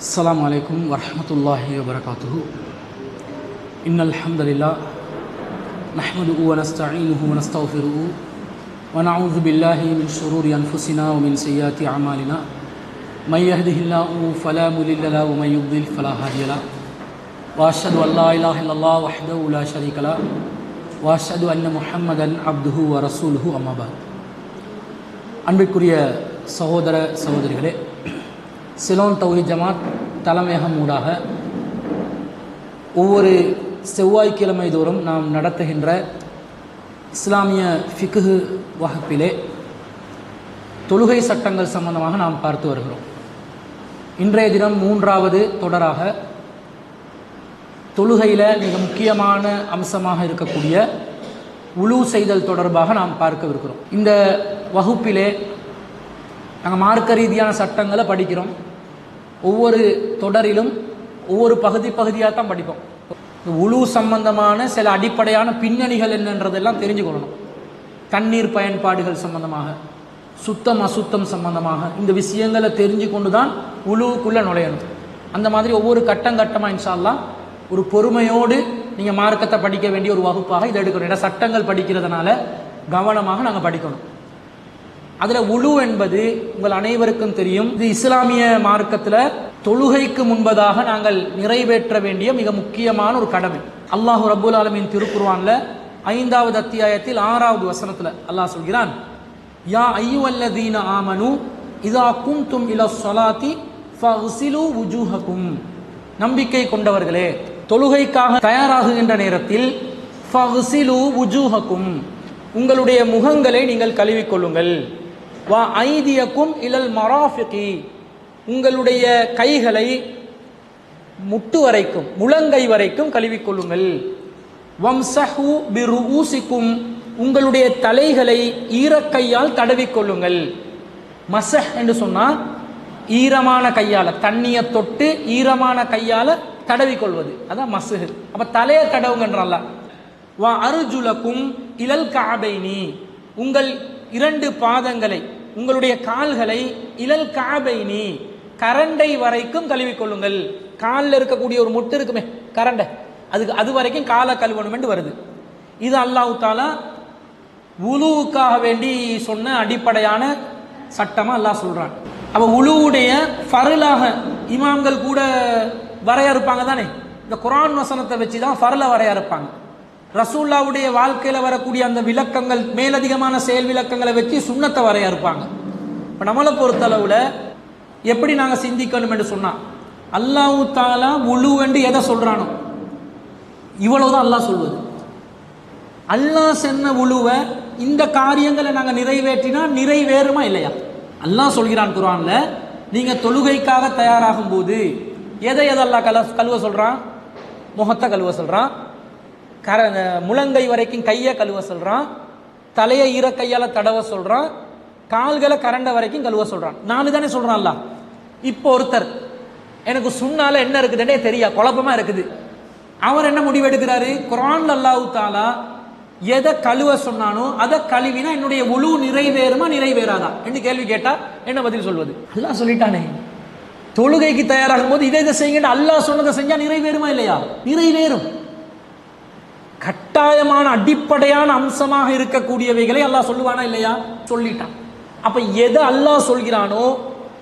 السلام عليكم ورحمة الله وبركاته. إن الحمد لله نحمده ونستعينه ونستغفره ونعوذ بالله من شرور أنفسنا ومن سيئات أعمالنا من يهده الله فلا مضل له ومن يضلل فلا هادي له وأشهد أن لا إله إلا الله وحده لا شريك له وأشهد أن محمدا عبده ورسوله أما بعد. அன்பிற்குரிய சகோதர சகோதரிகளே, சிலோன் தௌஹீத் ஜமாத் தலைமையகம் ஊடாக ஒவ்வொரு செவ்வாய்க்கிழமை தோறும் நாம் நடத்துகின்ற இஸ்லாமிய ஃபிக்ஹ் வகுப்பிலே தொழுகை சட்டங்கள் சம்பந்தமாக நாம் பார்த்து வருகிறோம். இன்றைய தினம் மூன்றாவது தொடராக தொழுகையில் மிக முக்கியமான அம்சமாக இருக்கக்கூடிய உலு செய்தல் தொடர்பாக நாம் பார்க்கவிருக்கிறோம். இந்த வகுப்பிலே நாங்கள் மார்க்க ரீதியான சட்டங்களை படிக்கிறோம். ஒவ்வொரு தொடரிலும் ஒவ்வொரு பகுதியாக தான் படிப்போம். உலு சம்பந்தமான சில அடிப்படையான பின்னணிகள் என்னன்றதெல்லாம் தெரிஞ்சுக்கொள்ளணும். தண்ணீர் பயன்பாடுகள் சம்பந்தமாக, சுத்தம் அசுத்தம் சம்பந்தமாக இந்த விஷயங்களை தெரிஞ்சு கொண்டு தான் உலுவுக்குள்ளே நுழையணும். அந்த மாதிரி ஒவ்வொரு கட்டமாக இன்ஷா அல்லாஹ் ஒரு பொறுமையோடு நீங்கள் மார்க்கத்தை படிக்க வேண்டிய ஒரு வகுப்பாக இதை எடுக்கணும். ஏன்னா சட்டங்கள் படிக்கிறதுனால கவனமாக நாங்கள் படிக்கணும். அதில் உலு என்பது உங்கள் அனைவருக்கும் தெரியும், இது இஸ்லாமிய மார்க்கத்தில் தொழுகைக்கு முன்பதாக நாங்கள் நிறைவேற்ற வேண்டிய மிக முக்கியமான ஒரு கடமை. அல்லாஹு ரப்புல் ஆலமீன் திருக்குர்ஆன்ல 5வது அத்தியாயத்தில் 6வது வசனத்தில் அல்லாஹ் சொல்கிறான், யா அய்யுஹல்லதீன ஆமனு இதா குன்தும் இலஸ் ஸலாத்தி ஃபக்ஸிலு வுஜூஹக்கும், நம்பிக்கை கொண்டவர்களே தொழுகைக்காக தயாராகுகின்ற நேரத்தில் ஃபக்ஸிலு வுஜூஹக்கும், உங்களுடைய முகங்களை நீங்கள் கழுவிக்கொள்ளுங்கள். வா ஐதியக்கும் இலல் மராஃபிகி, உங்களுடைய கைகளை முட்டு வரைக்கும் முழங்கை வரைக்கும் கழுவிக்கொள்ளுங்கள். வம்சஹு பிருஊசிக்கும், உங்களுடைய தலைகளை ஈரக்கையால் தடவிக்கொள்ளுங்கள். மஸஹ் என்று சொன்னால் ஈரமான கையால், தண்ணியை தொட்டு ஈரமான கையால் தடவிக்கொள்வது, அதான் மஸ்ஹ். அப்போ தலையை தடவுங்கன்றால. வா அர்ஜுலக்கும் இலல் கஅபைனி, உங்கள் 2 பாதங்களை உங்களுடைய கால்களை இலல் கஅபைனி கரண்டை வரைக்கும் கழுவிக்கொள்ளுங்கள். காலில் இருக்கக்கூடிய ஒரு முட்டு இருக்குமே கரண்டை, அது வரைக்கும் காலை கழுவணும் என்று வருது. இது அல்லாஹ் தஆலா உலுவுக்காக வேண்டி சொன்ன அடிப்படையான சட்டமாக அல்லாஹ் சொல்றான். அப்போ உலுவுடைய ஃபர்லாக இமாம்கள் கூட வரையறுப்பாங்க தானே, இந்த குர்ஆன் வசனத்தை வச்சு தான் ஃபர்ல வரையறுப்பாங்க. ரசூல்லாவுடைய வாழ்க்கையில் வரக்கூடிய அந்த விளக்கங்கள், மேலதிகமான செயல் விளக்கங்களை வச்சு சுன்னத்தை வரையறுப்பாங்க. இப்போ நம்மளை பொறுத்தளவில் எப்படி நாங்கள் சிந்திக்கணும் என்று சொன்னால், அல்லாஹ் தஆலா உலு என்று எதை சொல்கிறானோ இவ்வளவுதான் அல்லாஹ் சொல்வது. அல்லாஹ் சொன்ன உலுவை இந்த காரியங்களை நாங்கள் நிறைவேற்றினா நிறைவேறுமா இல்லையா? அல்லாஹ் சொல்கிறான் குர்ஆன்ல, நீங்கள் தொழுகைக்காக தயாராகும் போது எதை அல்லாஹ் கழுவ சொல்கிறான்? முகத்தை கழுவ சொல்கிறான், முழங்கை வரைக்கும் கையை கழுவ சொல்றான், தலையை ஈர கையால தடவ சொல்றான், கால்களை கரண்ட வரைக்கும் கழுவ சொல்றான். 4 தானே சொல்றான்ல. இப்போ ஒருத்தர் எனக்கு சுன்னால என்ன இருக்குதுன்னே தெரியா, குழப்பமா இருக்குது. அவர் என்ன முடிவு எடுக்கிறாரு? குர்ஆன்ல அல்லாஹ் தஆலா எதை கழுவ சொன்னானோ அதை கழுவினா என்னுடைய உலு நிறைவேறுமா நிறைவேறாதா என்று கேள்வி கேட்டா என்ன பதில் சொல்வது? அல்லாஹ் சொல்லிட்டானே, தொழுகைக்கு தயாராகும் போது இதை செய்யுங்க, அல்லாஹ் சொன்னதை செஞ்சா நிறைவேறுமா இல்லையா? நிறைவேறும். கட்டாயமான அடிப்படையான அம்சமாக இருக்கக்கூடியவைகளை அல்லாஹ் சொல்லுவானா இல்லையா? சொல்லிட்டான். அப்ப எதை அல்லாஹ் சொல்கிறானோ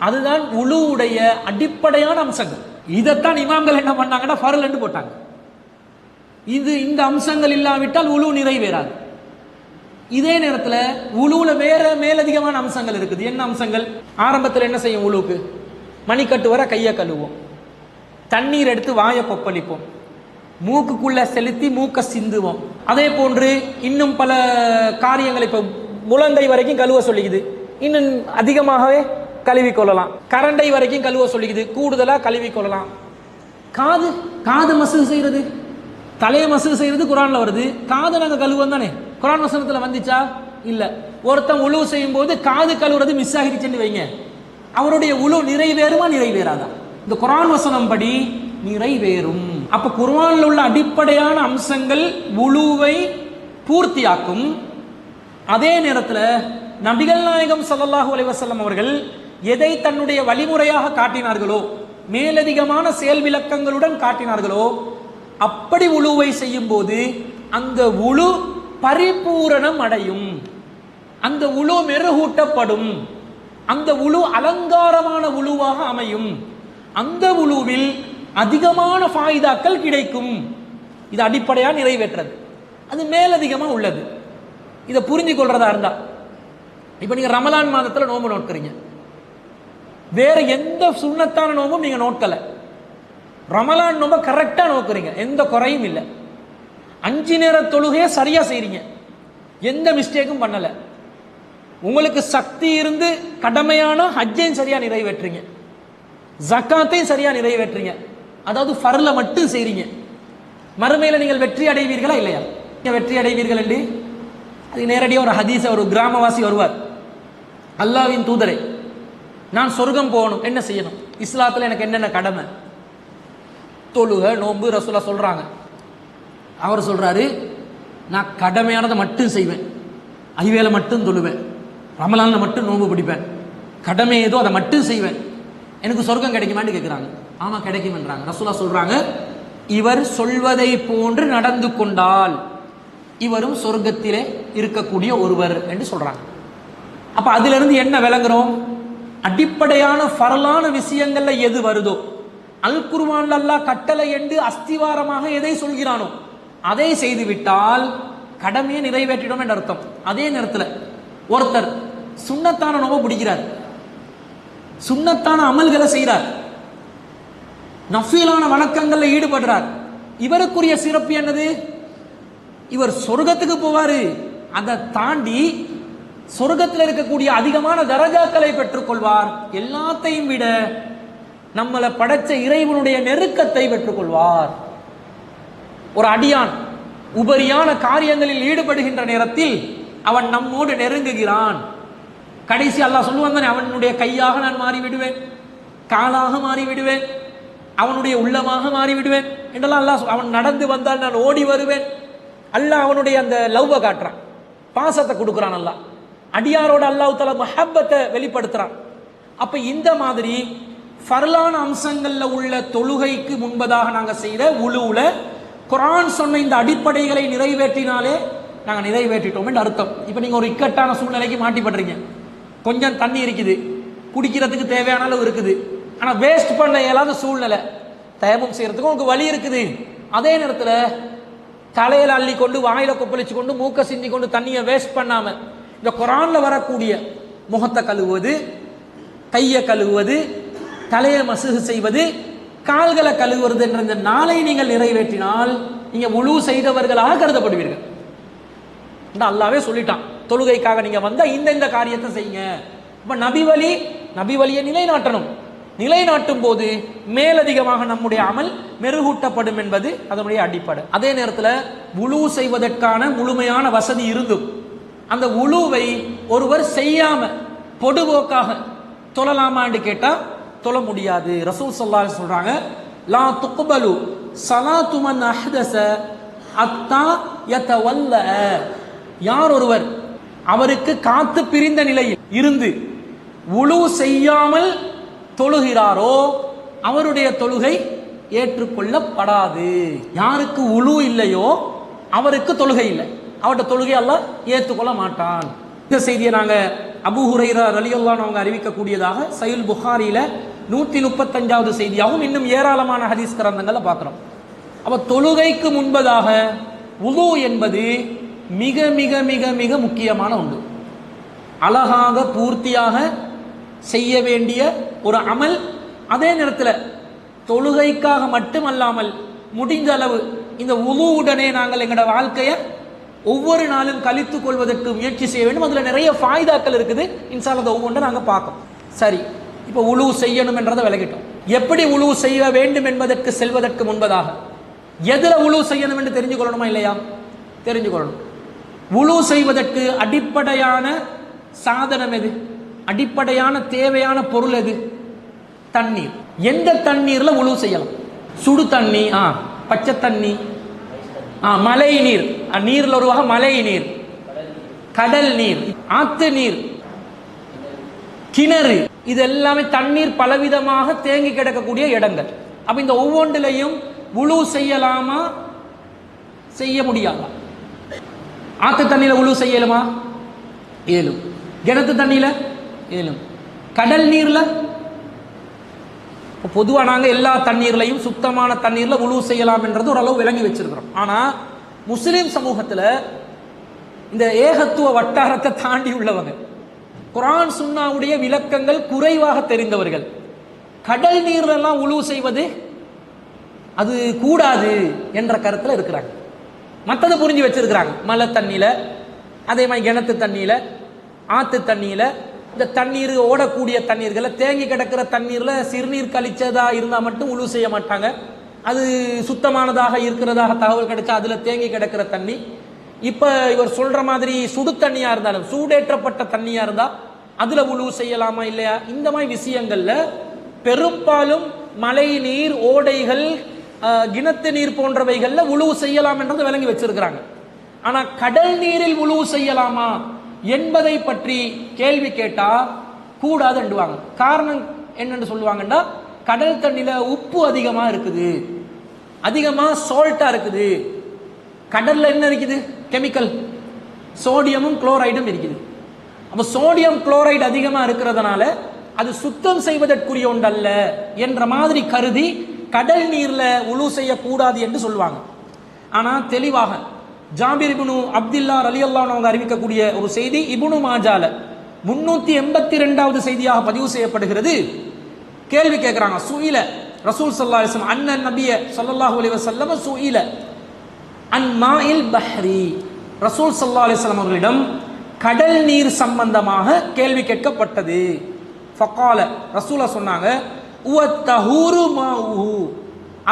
அதுதான் உலுவுடைய அடிப்படையான அம்சங்கள். இதைத்தான் இமாம்கள் என்ன பண்ணாங்கன்னா ஃபர்ல் என்று போட்டாங்க. இந்த அம்சங்கள் இல்லாவிட்டால் உலு நிறைவேறாது. இதே நேரத்தில் உலுவுல வேற மேலதிகமான அம்சங்கள் இருக்குது. என்ன அம்சங்கள்? ஆரம்பத்தில் என்ன செய்யும்? உலுவுக்கு மணிக்கட்டு வர கையை கழுவோம், தண்ணீர் எடுத்து வாயை கொப்பளிப்போம், மூக்குக்குள்ள செலுத்தி மூக்க சிந்துவோம். அதே போன்று இன்னும் பல காரியங்கள். இப்போ முழங்கை வரைக்கும் கழுவ சொல்லிக்குது, இன்னும் அதிகமாகவே கழுவிக்கொள்ளலாம். கரண்டை வரைக்கும் கழுவ சொல்லிக்குது, கூடுதலாக கழுவிக்கொள்ளலாம். காது மசூல் செய்யறது, தலையை மசூல் செய்யறது குர்ஆன்ல வருது. காதை நாங்கள் கழுவோம் தானே, குர்ஆன் வசனத்தில் வந்துச்சா? இல்லை. ஒருத்தன் உலு செய்யும் போது காது கழுவுறது மிஸ் ஆகிடுச்சுன்னு வைங்க, அவருடைய உலு நிறைவேறுமா நிறைவேறாதா? இந்த குர்ஆன் வசனம் படி நிறைவேறும். அப்ப குர்ஆனில் உள்ள அடிப்படையான அம்சங்கள் உலுவை பூர்த்தியாக்கும். அதே நேரத்தில் நபிகள் நாயகம் ஸல்லல்லாஹு அலைஹி வஸல்லம் அவர்கள் எதை தன்னுடைய வழிமுறையாக காட்டினார்களோ மேலதிகமான செயல் விளக்கங்களுடன் காட்டினார்களோ அப்படி உழுவை செய்யும் போது அந்த உழு பரிபூரணம் அடையும், அந்த உழு மெருகூட்டப்படும், அந்த உழு அலங்காரமான உழுவாக அமையும், அந்த உழுவில் அதிகமான ஃபாயிதாக்கள் கிடைக்கும். இது அடிப்படையாக நிறைவேற்றது. அது மேலதிகமா உள்ளது. இதை புரிஞ்சு கொள்றதா இருந்தா, இப்ப நீங்க ரமலான் மாதத்துல நோன்பு நோட்கிறீங்க, வேற எந்த சுன்னத்தான நோம்பும் நீங்க நோக்கல, ரமலான் நோம்ப கரெக்டா நோக்குறீங்க, எந்த குறையும் இல்லை, 5 நேர தொழுகையை சரியா செய்றீங்க, எந்த மிஸ்டேக்கும் பண்ணல, உங்களுக்கு சக்தி இருந்து கடமையான ஹஜ்ஜையும் சரியா நிறைவேற்றுறீங்க, ஜக்காத்தையும் சரியா நிறைவேற்றுறீங்க, அதாவது ஃபர்ல மட்டும் செய்றீங்க, மறுமையில நீங்கள் வெற்றி அடைவீர்களா இல்லையா? வெற்றி அடைவீர்கள் என்று அது நேரடியாக ஒரு ஹதீஸ், ஒரு கிராமவாசி வருவார், அல்லாஹ்வின் தூதரே நான் சொர்க்கம் போகணும், என்ன செய்யணும், இஸ்லாத்துல எனக்கு என்னென்ன கடமை, தொழுக நோன்பு ரசூலா சொல்றாங்க. அவர் சொல்றாரு, நான் கடமையானதை மட்டும் செய்வேன், ஐவேளை மட்டும் தொழுவேன், ரமலான்ல மட்டும் நோன்பு பிடிப்பேன், கடமை ஏதோ அதை மட்டும் செய்வேன், எனக்கு சொர்க்கம் கிடைக்குமான்னு கேட்கிறாங்க. ஆமா கிடைக்கும் என்றாங்க. ரசூலா சொல்றாங்க, இவர் சொல்வதை போன்று நடந்து கொண்டால் இவரும் சொர்க்கத்திலே இருக்கக்கூடிய ஒருவர் என்று சொல்றாங்க. அப்ப அதுல இருந்து என்ன விளங்குறோம்? அடிப்படையான ஃபர்லான விஷயங்கள்ல எது வருதோ, அல் குர்ஆன்ல அல்லாஹ் கட்டளை என்று அஸ்திவாரமாக எதை சொல்கிறானோ அதை செய்து விட்டால் கடமையை நிறைவேற்றிடும் என்ற அர்த்தம். அதே நேரத்தில் ஒருத்தர் சுன்னத்தான நோவை பிடிக்கிறார், சுன்னத்தான அமல்களை செய்கிறார், நஃபீலான வணக்கங்கள்ல ஈடுபடுறார், இவருக்குரிய சிறப்பு என்னது? இவர் சொர்க்கத்துக்கு போவாரு, அதை தாண்டி சொர்க்கத்தில் இருக்கக்கூடிய அதிகமான தரஜாக்களை பெற்றுக் கொள்வார், எல்லாத்தையும் விட நம்மளை படைச்ச இறைவனுடைய நெருக்கத்தை பெற்றுக் கொள்வார். ஒரு அடியான் உபரியான காரியங்களில் ஈடுபடுகின்ற நேரத்தில் அவன் நம்மோடு நெருங்குகிறான். கடைசி அல்லாஹ் சொல்லுவான் தானே, அவனுடைய கையாக நான் மாறிவிடுவேன், காலாக மாறிவிடுவேன், அவனுடைய உள்ளமாக மாறிவிடுவேன் என்றெல்லாம் அல்லாஹ். அவன் நடந்து வந்தால் நான் ஓடி வருவேன். அல்லாஹ் அவனுடைய அந்த லவ்வை காட்டுறான், பாசத்தை கொடுக்குறான். அல்லாஹ் அடியாரோட அல்லாஹ் தஆலா மஹப்பத்தை வெளிப்படுத்துறான். அப்ப இந்த மாதிரி ஃபர்லான அம்சங்கள்ல உள்ள தொழுகைக்கு முன்பதாக நாங்கள் செய்த உழுவுல குர்ஆன் சொன்ன இந்த அடிப்படைகளை நிறைவேற்றினாலே நாங்கள் நிறைவேற்றிட்டோம் என்று அர்த்தம். இப்போ நீங்கள் ஒரு இக்கட்டான சூழ்நிலைக்கு மாட்டிப்படுறீங்க, கொஞ்சம் தண்ணி இருக்குது, குடிக்கிறதுக்கு தேவையான அளவு இருக்குது, ஆனால் வேஸ்ட் பண்ண இயலாத சூழ்நிலை, தயமம் செய்யறதுக்கு உங்களுக்கு வழி இருக்குது. அதே நேரத்தில் தலையில அள்ளி கொண்டு வாயில கொப்பளிச்சு கொண்டு மூக்க சிந்தி கொண்டு தண்ணியை வேஸ்ட் பண்ணாம இந்த குர்ஆன்ல வரக்கூடிய முகத்தை கழுவுவது, கையை கழுவுவது, தலையை மசுகு செய்வது, கால்களை கழுவுவது என்ற இந்த நாளை நீங்கள் நிறைவேற்றினால் நீங்க முழு செய்தவர்களாக கருதப்படுவீர்கள். அல்லாஹ்வே சொல்லிட்டான், தொழுகைக்காக நீங்க வந்தா இந்த காரியத்தை செய்யுங்க. இப்ப நபி வழியை நிலைநாட்டணும். நிலைநாட்டும் போது மேலதிகமாக நம்முடைய அமல் மெருகூட்டப்படும் என்பது அதனுடைய அடிப்படை. அதே நேரத்தில் உழு செய்வதற்கான முழுமையான வசதி இருந்தும் அந்த உழுவை ஒருவர் செய்யாம பொடுபோக்காக தொழலாமான்னு கேட்டா தொழ முடியாது. ரசூல் ஸல்லல்லாஹு அலைஹி சொல்றாங்க, லா துக்பலு ஸலாத்து மன் அஹ்தஸ அத்தா யதவல்ல. யார் ஒருவர் அவருக்கு காத்து பிரிந்த நிலையில் இருந்து உழு செய்யாமல் தொழுகிறாரோ அவருடைய தொழுகை ஏற்றுக்கொள்ளப்படாது. யாருக்கு உழு இல்லையோ அவருக்கு தொழுகை இல்லை, அவருடைய தொழுகை அல்லாஹ் ஏற்றுக்கொள்ள மாட்டான். இந்த செய்தியை நாங்க அபூ ஹுரைரா ரலியல்லாஹு அன்ஹு அவங்க அறிவிக்கக்கூடியதாக சஹீஹ் புகாரியில 135வது செய்தியாகவும் இன்னும் ஏராளமான ஹதீஸ் கிரந்தங்களை பார்க்கிறோம். அப்ப தொழுகைக்கு முன்பதாக வுது என்பது மிக மிக மிக மிக முக்கியமான ஒன்று. அழகாக பூர்த்தியாக செய்ய வேண்டிய ஒரு அமல். அதே நேரத்தில் தொழுகைக்காக மட்டுமல்லாமல் முடிந்த அளவு இந்த வுதுவுடனே நாங்கள் எங்களோட வாழ்க்கையை ஒவ்வொரு நாளும் கழித்துக் கொள்வதற்கு முயற்சி செய்ய வேண்டும். அதில் நிறைய ஃபாய்தாக்கள் இருக்குது. இன்ஷா அல்லாஹ் ஒவ்வொன்றை நாங்கள் பார்ப்போம். சரி, இப்போ உழு செய்யணும் என்றதை விளக்கிட்டோம். எப்படி உழு செய்ய வேண்டும் என்பதற்கு செல்வதற்கு முன்பதாக எதில் உழு செய்யணும் என்று தெரிஞ்சு கொள்ளணுமா இல்லையா? தெரிஞ்சு கொள்ளணும். உழு செய்வதற்கு அடிப்படையான சாதனம் எது? அடிப்படையான தேவையான பொருள் எது? தண்ணீர். எந்த தண்ணீர்ல உழு செய்யலாம்? சுடு தண்ணி, பச்சை தண்ணி, மழை நீர், நீர்ல ஒரு வகை மழை நீர், கடல் நீர், ஆத்து நீர், கிணறு, இது எல்லாமே தண்ணீர் பலவிதமாக தேங்கி கிடக்கக்கூடிய இடங்கள். அப்ப இந்த ஒவ்வொன்றிலையும் உழு செய்யலாமா செய்ய முடியாதா? ஆத்து தண்ணியில உழு செய்யலுமா? ஏலும். கிணத்து தண்ணியில ஏலும். கடல் நீர்ல பொதுவாக நாங்கள் எல்லா தண்ணீர்லையும் சுத்தமான தண்ணீர்ல உழு செய்யலாம் என்றது ஓரளவு விளங்கி வச்சிருக்கிறோம். ஆனா முஸ்லிம் சமூகத்தில் இந்த ஏகத்துவ வட்டாரத்தை தாண்டி உள்ளவங்க, குர்ஆன் சுன்னாவுடைய விளக்கங்கள் குறைவாக தெரிந்தவர்கள், கடல் நீர்லாம் உழு செய்வது அது கூடாது என்ற கருத்தில் இருக்கிறாங்க. மற்றதை புரிஞ்சு வச்சிருக்கிறாங்க. மழை தண்ணியில, அதே மாதிரி கிணத்து தண்ணியில, ஆத்து தண்ணியில, இந்த தண்ணீர் ஓடக்கூடிய தண்ணீர்களை, தேங்கி கிடக்கிற தண்ணீர்ல சிறுநீர் கழிச்சதா இருந்தா மட்டும் உழு செய்ய மாட்டாங்க. அது சுத்தமானதாக இருக்கிறதாக தகவல் கிடைச்சா அதுல தேங்கி கிடக்கிற தண்ணி. இப்ப இவர் சொல்ற மாதிரி சுடு தண்ணியா இருந்தாலும், சூடேற்றப்பட்ட தண்ணியா இருந்தா அதுல உழு செய்யலாமா இல்லையா? இந்த மாதிரி விஷயங்கள்ல பெரும்பாலும் மழை நீர், ஓடைகள், கிணத்து நீர் போன்றவைகள்ல உழு செய்யலாம் என்றது விளங்கி வச்சிருக்கிறாங்க. ஆனா கடல் நீரில் உழு செய்யலாமா என்பதை பற்றி கேள்வி கேட்டா கூடாது என்றுவாங்க. காரணம் என்னன்னு சொல்லுவாங்கன்னா, கடல் தண்ணியில உப்பு அதிகமா இருக்குது, அதிகமா சால்ட்டா இருக்குது. கடல்ல என்ன இருக்குது? கெமிக்கல், சோடியமும் குளோரைடும் இருக்குது. அப்ப சோடியம் குளோரைடு அதிகமா இருக்கிறதுனால அது சுத்தம் செய்வதற்குரிய ஒன்றல்ல என்ற மாதிரி கருதி கடல் நீர்ல உழு செய்யக்கூடாது என்று சொல்லுவாங்க. ஆனா தெளிவாக ஜாபிர் இப்னு அப்துல்லா ரலியல்லாஹு அன்ஹு அறிவிக்கக்கூடிய ஒரு செய்தி இப்னு மாஜால 382வது செய்தியாக பதிவு செய்யப்படுகிறது. கேள்வி கேட்கிறாங்க. சுயில ரசூல் ஸல்லல்லாஹு அலைஹி வஸல்லம் அன்ன நபிய ஸல்லல்லாஹு அலைஹி வஸல்லம் சுயில அன் மாஇல் பஹ்ரி. ரசூல் ஸல்லல்லாஹு அலைஹி வஸல்லம் அவர்களிடம் கடல் நீர் சம்பந்தமாக கேள்வி கேட்கப்பட்டது. ஃபகால, ரசூலா சொன்னாங்க, உவ தஹூரு மாஉஹு,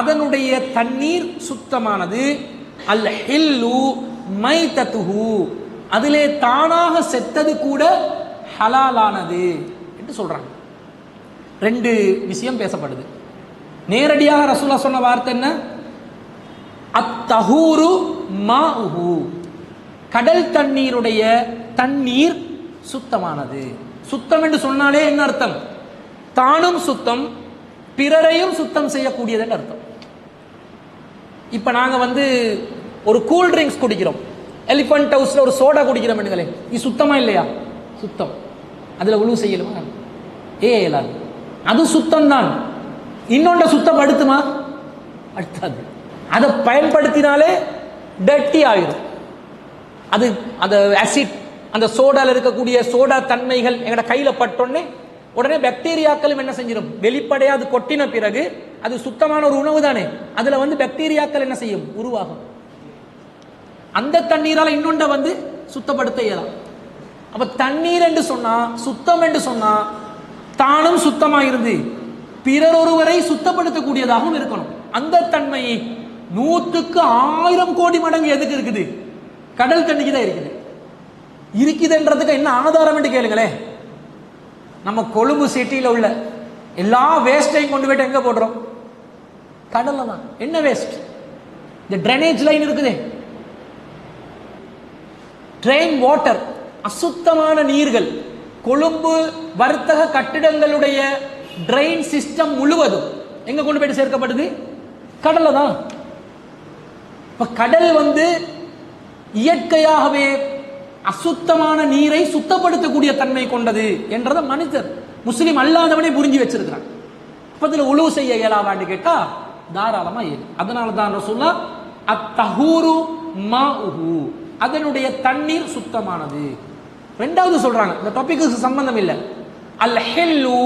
அதனுடைய தண்ணீர் சுத்தமானது, அல் ஹில்லு மைதத்துஹு, அதிலே தானாக செத்தது கூட ஹலாலானது என்று சொல்றாங்க. ரெண்டு விஷயம் பேசப்படுது. நேரடியாக ரசூலா சொன்ன வார்த்தை என்ன? அத்தஹூரு மாஉஹு, கடல் தண்ணீருடைய தண்ணீர் சுத்தமானது. சுத்தம் என்று சொன்னாலே என்ன அர்த்தம்? தானும் சுத்தம், பிறரையும் சுத்தம் செய்யக்கூடியது என்று அர்த்தம். இப்ப நாங்க ஒரு கூல் ட்ரிங்க்ஸ் குடிக்கிறோம், எலிபென்ட் ஹவுஸ்ல ஒரு சோடா குடிக்கிறோம், இது சுத்தமா இல்லையா? சுத்தம். அதுல உழு செய்யலுமா? இயலாது. அது சுத்தம் தான். இன்னொன்றை சுத்தப்படுத்துமா? அடுத்தது அதை பயன்படுத்தினாலே டர்ட்டி ஆயிரும். அது அந்த ஆசிட், அந்த சோடால இருக்கக்கூடிய சோடா தன்மைகள் எங்கட கையில பட்டோன்னே உடனே பாக்டீரியாக்களும் என்ன செஞ்சிடும்? வெளிப்படையா அது கொட்டின பிறகு, அது சுத்தமான ஒரு உணவு தானே, அதுல பாக்டீரியாக்கள் என்ன செய்யும்? உருவாகும். அந்த தண்ணீரால இன்னொன்றை சுத்தப்படுத்த இயலாம். அப்ப தண்ணீர் என்று சொன்னா, சுத்தம் என்று சொன்னா, தானும் சுத்தமா இருந்து பிறர் ஒருவரை சுத்தப்படுத்தக்கூடியதாகவும் இருக்கணும். அந்த தன்மையை 100க்கு 1000 கோடி மடங்கு எதுக்கு இருக்குது? கடல் தண்ணிக்கு தான் இருக்குது. இருக்குதுன்றதுக்கு என்ன ஆதாரம் என்று கேளுங்களேன். நம்ம கொழும்பு சிட்டியில உள்ள எல்லா வேஸ்டையும் கொண்டு போயிட்டு எங்க போடுறோம்? கடல்ல தான். என்ன வேஸ்ட்? இந்த ட்ரைனேஜ் லைன் இருக்குது, ட்ரெயின் வாட்டர், அசுத்தமான நீர்கள், கொழும்பு வர்த்தக கட்டிடங்களுடைய ட்ரெயின் சிஸ்டம் முழுவதும் எங்க கொண்டு போயிட்டு சேர்க்கப்படுது? கடல்ல தான். இப்ப கடல் இயற்கையாகவே அசுத்தமான நீரை சுத்தப்படுத்தக்கூடிய தன்மை கொண்டது என்றதை மனிதர், முஸ்லிம் அல்லாதவனே புரிஞ்சு வச்சிருக்கிறான். அப்ப உழு செய்ய இயலாதான்னு கேட்டா தாராளமா இயலும். அதனால தான் ரசூலுல்லாஹ் அத்தஹூரு மாஉஹு, அதனுடைய தண்ணீர் சுத்தமானது. ரெண்டாவது சொல்றாங்க, இந்த டாபிக்கு சம்பந்தம் இல்லை, அல் ஹில்லு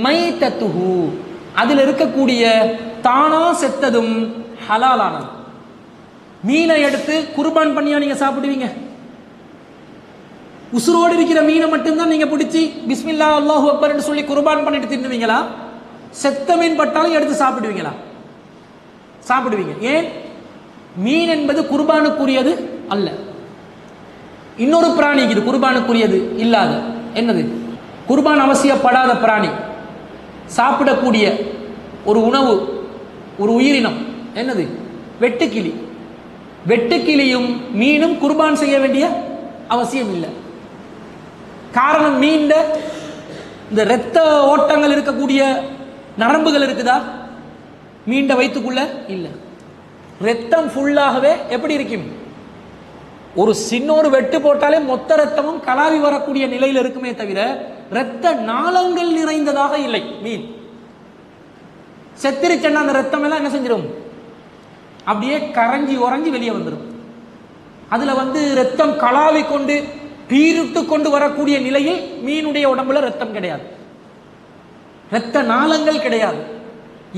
மைதத்துஹு, அதில் இருக்கக்கூடிய தானா செத்ததும் ஹலாலானது. மீனை எடுத்து குர்பான் பண்ணியா நீங்க சாப்பிடுவீங்க? உசுரோடு இருக்கிற மீனை மட்டும்தான் நீங்க பிடிச்சி பிஸ்மில்லா அல்லாஹு அக்பர் என்று சொல்லி குர்பான் பண்ணிட்டு தின்னுவீங்களா? செத்த மீன் பட்டாலும் எடுத்து சாப்பிடுவீங்களா? சாப்பிடுவீங்க. ஏன்? மீன் என்பது குர்பானுக்குரியது அல்ல. இன்னொரு பிராணி இது குர்பானுக்குரியது இல்லாத, என்னது? குர்பான் அவசியப்படாத பிராணி, சாப்பிடக்கூடிய ஒரு உணவு, ஒரு உயிரினம், என்னது? வெட்டுக்கிளி. வெட்டுக்கிளியும் மீனும் குர்பான் செய்ய வேண்டிய அவசியம் இல்லை. காரணம், மீன் இந்த இரத்த ஓட்டங்கள் இருக்கக்கூடிய நரம்புகள் இருக்குதா மீண்ட வயிற்றுக்குள்ள? இல்லை. ரத்தம் ஃபுல்லாகவே எப்படி இருக்கும்? ஒரு சின்ன ஒரு வெட்டு போட்டாலே மொத்த ரத்தமும் கலாவி வரக்கூடிய நிலையில் இருக்குமே தவிர இரத்த நாளங்கள் நிறைந்ததாக இல்லை. மீன் செத்திருச்சேன்னா அந்த ரத்தம் எல்லாம் என்ன செஞ்சிடும்? அப்படியே கரைஞ்சி உறைஞ்சி வெளியே வந்துடும். அதுல ரத்தம் கலாவி கொண்டு பீரிட்டு கொண்டு வரக்கூடிய நிலையில் மீனுடைய உடம்புல ரத்தம் கிடையாது, இரத்த நாளங்கள் கிடையாது.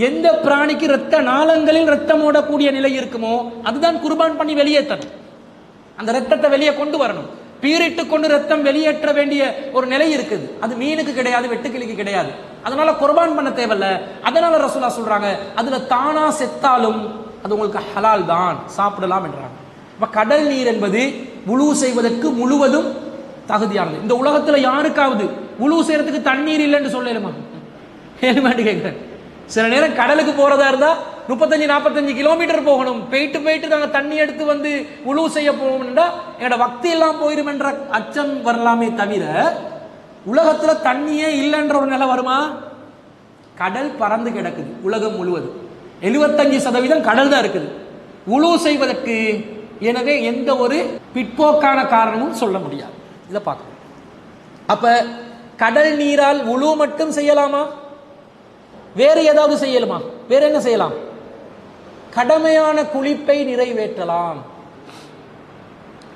எந்த பிராணிக்கு இரத்த நாளங்களில் ரத்தம் ஓடக்கூடிய நிலை இருக்குமோ அதுதான் குர்பான் பண்ணி வெளியேற்றணும். அந்த ரத்தத்தை வெளியே கொண்டு வரணும். பீரிட்டு கொண்டு ரத்தம் வெளியேற்ற வேண்டிய ஒரு நிலை இருக்குது. அது மீனுக்கு கிடையாது, வெட்டுக்கிளிக்கு கிடையாது. அதனால குர்பான் பண்ண தேவையில்ல. அதனால ரசூலுல்லாஹ் சொல்றாங்க, அதுல தானா செத்தாலும் அது உங்களுக்கு ஹலால் தான், சாப்பிடலாம் என்றாங்க. அப்ப கடல் நீர் என்பது வுளு செய்வதற்கு முழுவதும் தகுதியானது. இந்த உலகத்துல யாருக்காவது வுளு செய்யறதுக்கு தண்ணீர் இல்லைன்னு சொல்லலுமா? ஏழுமாட்டு கேட்கிறேன். சில நேரம் கடலுக்கு போறதா இருந்தா 35-45 கிலோமீட்டர் போகணும். போயிட்டு நாங்க தண்ணி எடுத்து வுளு செய்ய போகணும்னா என்னோட வக்தி எல்லாம் போயிடும் என்ற அச்சம் வரலாமே தவிர உலகத்துல தண்ணியே இல்லைன்ற ஒரு நிலை வருமா? கடல் பறந்து கிடக்குது உலகம் முழுவதும். 75% கடல் தான் இருக்குது வுளு செய்வதற்கு. எனவே எந்த ஒரு பிற்போக்கான காரணமும் சொல்ல முடியாது. இதை பார்க்கணும். அப்ப கடல் நீரால் வுளு மட்டும் செய்யலாமா? வேறு ஏதாவது செய்யலாமா? வேற என்ன செய்யலாம்? கடமையான குளிப்பை நிறைவேற்றலாம்.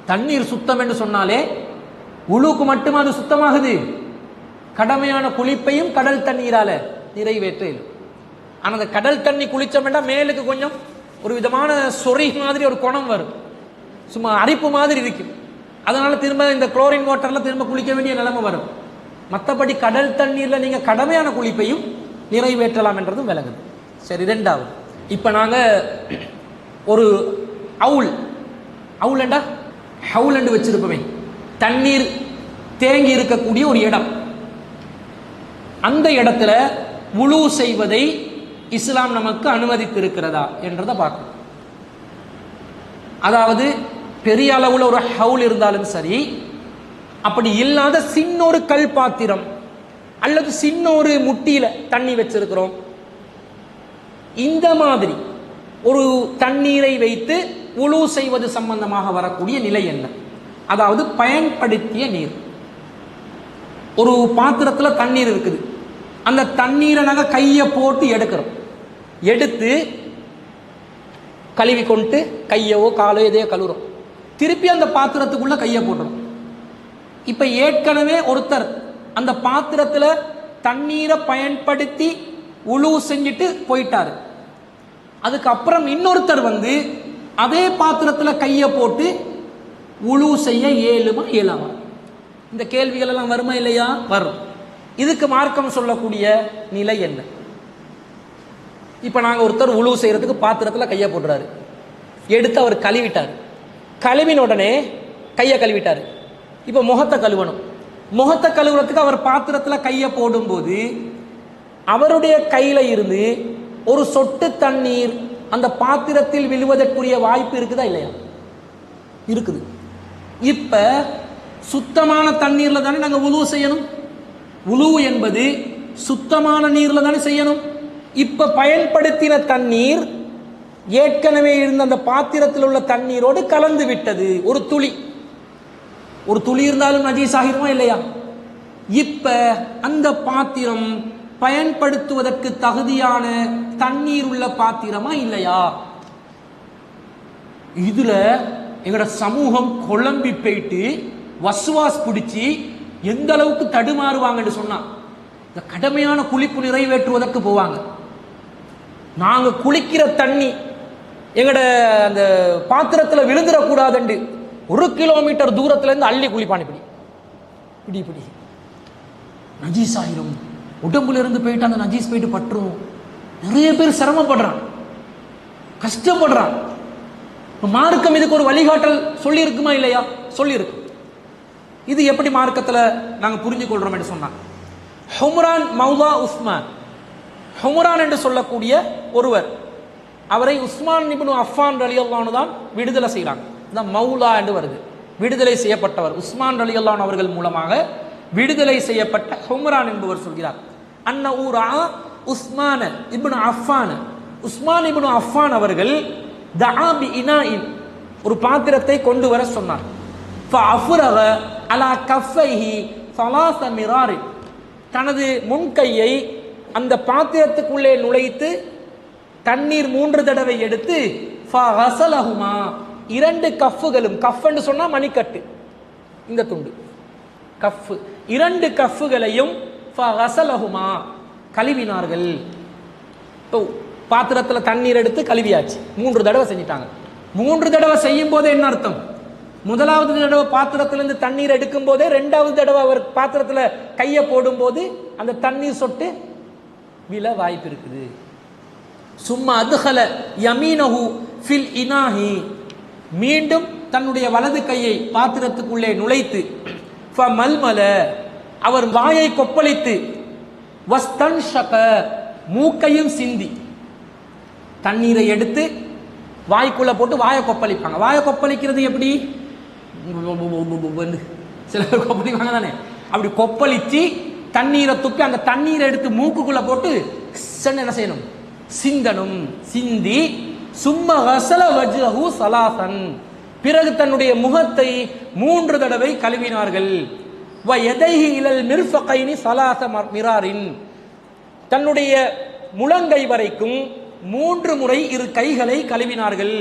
தண்ணீர் சுத்தம் என்று சொன்னாலே வுளுக்கு மட்டும் அது சுத்தமாகுது. கடமையான குளிப்பையும் கடல் தண்ணீரால நிறைவேற்ற. ஆனா அந்த கடல் தண்ணி குளிச்சோம்னா மேலுக்கு கொஞ்சம் ஒரு விதமான சொறி மாதிரி ஒரு குணம் வரும், சும்மா அரிப்பு மாதிரி இருக்கும். அதனால திரும்ப இந்த குளோரின் வாட்டர்ல திரும்ப குளிக்க வேண்டிய நிலைமை வரும். மற்றபடி கடல் தண்ணீர்ல நீங்க கடமையான குளிப்பையும் நிறைவேற்றலாம் என்றதும் விளங்குது. சரி, இரண்டாவது, இப்ப நாங்க ஒரு அவுல் என்றா ஹவுல் என்று வச்சிருப்போமே, தண்ணீர் தேங்கி இருக்கக்கூடிய ஒரு இடம். அந்த இடத்துல வுளு செய்வதை இஸ்லாம் நமக்கு அனுமதித்திருக்கிறதா என்றதை பார்க்கணும். அதாவது பெரிய அளவுல ஒரு ஹவுல் இருந்தாலும் சரி, அப்படி இல்லாத சின்ன ஒரு கல் பாத்திரம் அல்லது சின்ன ஒரு முட்டியில தண்ணி வச்சிருக்கிறோம், இந்த மாதிரி ஒரு தண்ணீரை வைத்து வுளு செய்வது சம்பந்தமாக வரக்கூடிய நிலை என்ன? அதாவது பயன்படுத்திய நீர். ஒரு பாத்திரத்துல தண்ணீர் இருக்குது, அந்த தண்ணீரை நாங்கள் கையை போட்டு எடுக்கிறோம். எடுத்து கழுவி கொண்டு கையவோ காலோ எதையோ கழுவுறோம். திருப்பி அந்த பாத்திரத்துக்குள்ள கையை போட்டுறோம். இப்ப ஏற்கனவே ஒருத்தர் அந்த பாத்திரத்துல தண்ணீரை பயன்படுத்தி வுளு செஞ்சுட்டு போயிட்டாரு. அதுக்கப்புறம் இன்னொருத்தர் அதே பாத்திரத்துல கையை போட்டு வுளு செய்ய இயலாமா? இந்த கேள்விகள் எல்லாம் வருமா இல்லையா? வரும். இதுக்கு மார்க்கம் சொல்லக்கூடிய நிலை என்ன? இப்ப நாங்க ஒருத்தர் வுளு செய்யறதுக்கு பாத்திரத்துல கையை போடுறாரு, எடுத்து அவர் கழுவிட்டார். கழுவின உடனே கையை கழுவிட்டாரு. இப்ப முகத்தை கழுவணும். முகத்தை கழுவுறதுக்கு அவர் பாத்திரத்துல கையை போடும்போது அவருடைய கையில இருந்து ஒரு சொட்டு தண்ணீர் அந்த பாத்திரத்தில் விழுவதற்குரிய வாய்ப்பு இருக்குதா இல்லையா? இருக்குது. இப்ப சுத்தமான தண்ணீர்ல தானே நாங்க வுளு செய்யணும். வுளு என்பது சுத்தமான நீர்ல தானே செய்யணும். இப்ப பயன்படுத்தின தண்ணீர் ஏற்கனவே இருந்த அந்த பாத்திரத்தில் உள்ள தண்ணீரோடு கலந்து விட்டது. ஒரு துளி இருந்தாலும் நஜீஸ் ஆகிருமா இல்லையா? இப்ப அந்த பாத்திரம் பயன்படுத்துவதற்கு தகுதியான தண்ணீர் உள்ள பாத்திரமா இல்லையா? இதுல எங்கட சமூகம் குழம்பி போயிட்டு வசுவாஸ் பிடிச்சி எந்த அளவுக்கு தடுமாறுவாங்கன்னு சொன்னா, இந்த கடமையான குளிப்பு நிறைவேற்றுவதற்கு போவாங்க. நாங்க குளிக்கிற தண்ணி எங்கட அந்த பாத்திரத்துல விழுந்துடக்கூடாதுண்டு 1 கிலோமீட்டர் தூரத்துல இருந்து அள்ளி குளிப்பான். இப்படி நஜீஸ் ஆயிரும். உடம்புல இருந்து போயிட்டு அந்த நஜீஸ் போயிட்டு பற்றும். நிறைய பேர் சிரமப்படுறான், கஷ்டப்படுறான். மார்க்கம் இதுக்கு ஒரு வழிகாட்டல் சொல்லி இருக்குமா இல்லையா? சொல்லி இருக்கு. இது எப்படி மார்க்கத்துல நாங்க புரிஞ்சு கொள்றோம் என்று சொன்னா, ஹும்ரான் மௌலா உஸ்மான், ஹும்ரான் என்று சொல்லக்கூடிய ஒருவர், அவரை உஸ்மான் இப்னு அஃபான் ரலியல்லாஹு அன்ஹு தான் விடுதலை செய்யறாங்க. மௌலா என்று வருது, விடுதலை செய்யப்பட்டவர். உஸ்மான் ரலியல்லாஹு அன்ஹு அவர்கள் மூலமாக விடுதலை செய்யப்பட்ட ஹும்ரான் என்பவர் சொல்கிறார், அன்ன ஊரா உஸ்மான இப்னு அஃபான், உஸ்மான் இப்னு அஃபான் அவர்கள் தஆபி இனாஇன், ஒரு பாத்திரத்தை கொண்டு வர சொன்னார். ஃபஅஃரக அலா கஃபைஹி ஸலாஸ மிரார், தனது முன்கையை அந்த பாத்திரத்துக்குள்ளே நுழைத்து தண்ணீர் 3 தடவை எடுத்து ஃபகஸலஹுமா, 2 கஃப்களும், கஃப்னு சொன்னா மணிக்கட்டு, இந்த துண்டு கஃப், 2 கஃப்களையும் ஃபகஸலஹுமா கழுவினார்கள். பாத்திரத்தில் தண்ணீர் எடுத்து கழுவியாச்சு, 3 தடவை செஞ்சிட்டாங்க. 3 தடவை செய்யும் போதே என்ன அர்த்தம்? முதலாவது தடவை பாத்திரத்திலிருந்து தண்ணீர் எடுக்கும் போதே 2வது தடவை அவர் பாத்திரத்தில் கையை போடும் போது அந்த தண்ணீர் சொட்டு விழ வாய்ப்பு இருக்குது. சும்மா அதுகல யமீனஹு ஃபில் இனாஹி, மீண்டும் தன்னுடைய வலது கையை பாத்திரத்துக்குள்ளே நுழைத்து ஃபமல்மல, அவர் வாயை கொப்பளித்து வஸ்தன்ஷக, மூக்கையும் சிந்தி, தண்ணீரை எடுத்து வாய்க்குள்ள போட்டு வாயை கொப்பளிப்பாங்க. வாயை கொப்பளிக்கிறது எப்படி? சில பேர் கொப்பளிப்பாங்க தானே, அப்படி கொப்பளிச்சு தண்ணீரை துப்பி அந்த தண்ணீரை எடுத்து மூக்குக்குள்ள போட்டு என்ன செய்யணும்? சிந்தனும். சிந்தி சும்மா கஸல வஜ்ஹு ஸலாசன், பிறகு தன்னுடைய முகத்தை 3 தடவை கழுவினார்கள். வ யதைஹி இலல் மிர்ஃபகைனி ஸலாஸ மிராரின், தன்னுடைய முழங்கை வரைக்கும் 3 முறை 2 கைகளை கழுவினார்கள்.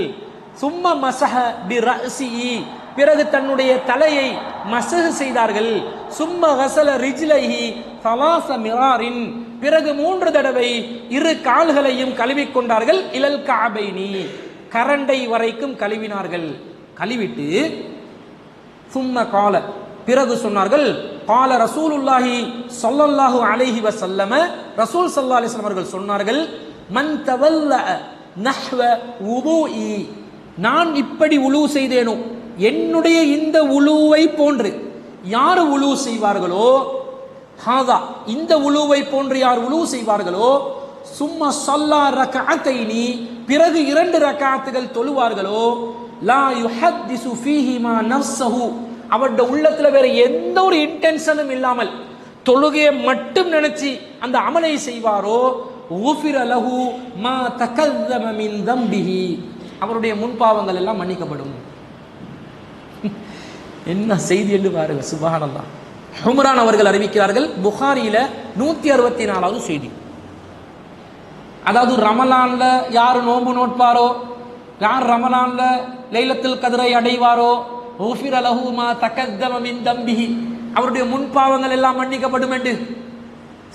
சும்மா மஸஹ பிரஸிஹி, பிறகு தன்னுடைய தலையை மஸஹ் செய்தார்கள். சும்மா கஸல ரிஜ்லைஹி ஸலாஸ மிராரின், பிறகு 3 தடவை 2 கால்களையும் கழுவிக் கொண்டார்கள். இலல் கஅபைனி, கரண்டை வரைக்கும் கழுவினார்கள். கழுவிட்டு சும்ம கால, பிறகு சொன்னார்கள், கால ரசூலுல்லாஹி ஸல்லல்லாஹு அலைஹி வஸல்லம, ரசூல் ஸல்லல்லாஹு அலைஹி வஸல்லம் அவர்கள் சொன்னார்கள், மன் தவல்ல நஹ்வ வுதுஇ, நான் இப்படி உலு செய்தேனோ, என்னுடைய இந்த உலுவை போன்று யார் உலு செய்வார்களோ, ஹாதா, இந்த உலுவை போன்று யார் உலு செய்வார்களோ, சும்மா ஸல்லா ரக்அத்தைனி, பிறகு 2 ரக்அத்துகள் தொழுவார்களோ, லா யுஹத்திஸு ஃபீஹிமா நஃப்ஸஹு, அவருடைய உள்ளத்துல வேற எந்த ஒரு இன்டென்ஷனும் இல்லாமல் தொழுகையை மட்டும் நினைச்சு அந்த அமலை செய்வாரோ, உஃபிர லஹு மா தகல்லம மின் தம்பிஹி, அவருடைய முன்பாவங்கள் எல்லாம் மன்னிக்கப்படும். என்ன செய்தி என்று பாருங்க, சுப்ஹானல்லாஹ். ஹும்ரான் அவர்கள் அறிவிக்கிறார்கள், புகாரியில 164வது செய்தி. அதாவது ரமலான்ல யார் நோன்பு நோட்பாரோ, யார் ரமலான்ல லைலத்துல் கத்ரை அடைவாரோ, உஃபிர லஹு மா தகல்லம மின் தம்பிஹி, அவருடைய முன்பாவங்கள் எல்லாம் மன்னிக்கப்படும் என்று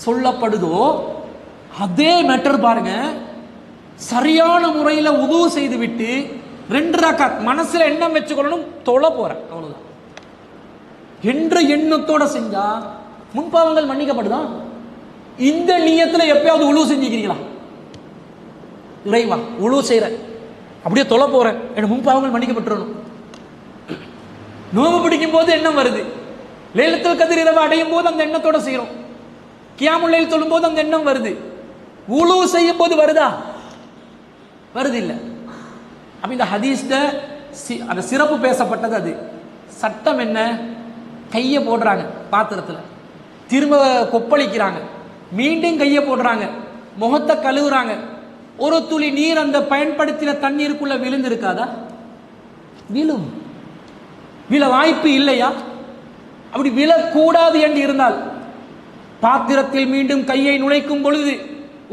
சொல்லப்படுதோ, அதே மேட்டர் பாருங்க, சரியான முறையில் உது செய்து விட்டு 2 ரக்காத் மனசுல எண்ணம் வச்சுக்கொள்ளணும், தொழ போறேன் அவ்வளவுதான் என்ற எண்ணத்தோட செஞ்சா முன்பாவங்கள் மன்னிக்கப்படுதா? இந்த நியத்துல எப்பயாவது உழு செஞ்சுக்கிறீங்களா? இறைவா உழு செய்யறேன், அப்படியே தொழ போறேன், என் முன்பாவங்கள் மன்னிக்கப்பட்டுறணும். நோம்பு பிடிக்கும் போது எண்ணம் வருது, லைலத்துல் கத்ர் இரவு அடையும் போது அந்த எண்ணத்தோட செய்யறோம், கியாமுல் லைல் தொழும் போது அந்த எண்ணம் வருது, உழு செய்யும் போது வருதா? வருது இல்ல. அப்ப இந்த ஹதீஸ்ல அந்த சிறப்பு பேசப்பட்டது. அது சட்டம் என்ன? கையை போடுறாங்க பாத்திரத்துல, திரும்ப கொப்பளிக்கிறாங்க, மீண்டும் கையை போடுறாங்க, முகத்தை கழுவுறாங்க, ஒரு துளி நீர் அந்த பயன்படுத்தின தண்ணீருக்குள்ள விழுந்து இருக்காதா? விழும். விழ வாய்ப்பு இல்லையா? அப்படி விழக்கூடாது என்று இருந்தால் பாத்திரத்தில் மீண்டும் கையை நுழைக்கும் பொழுது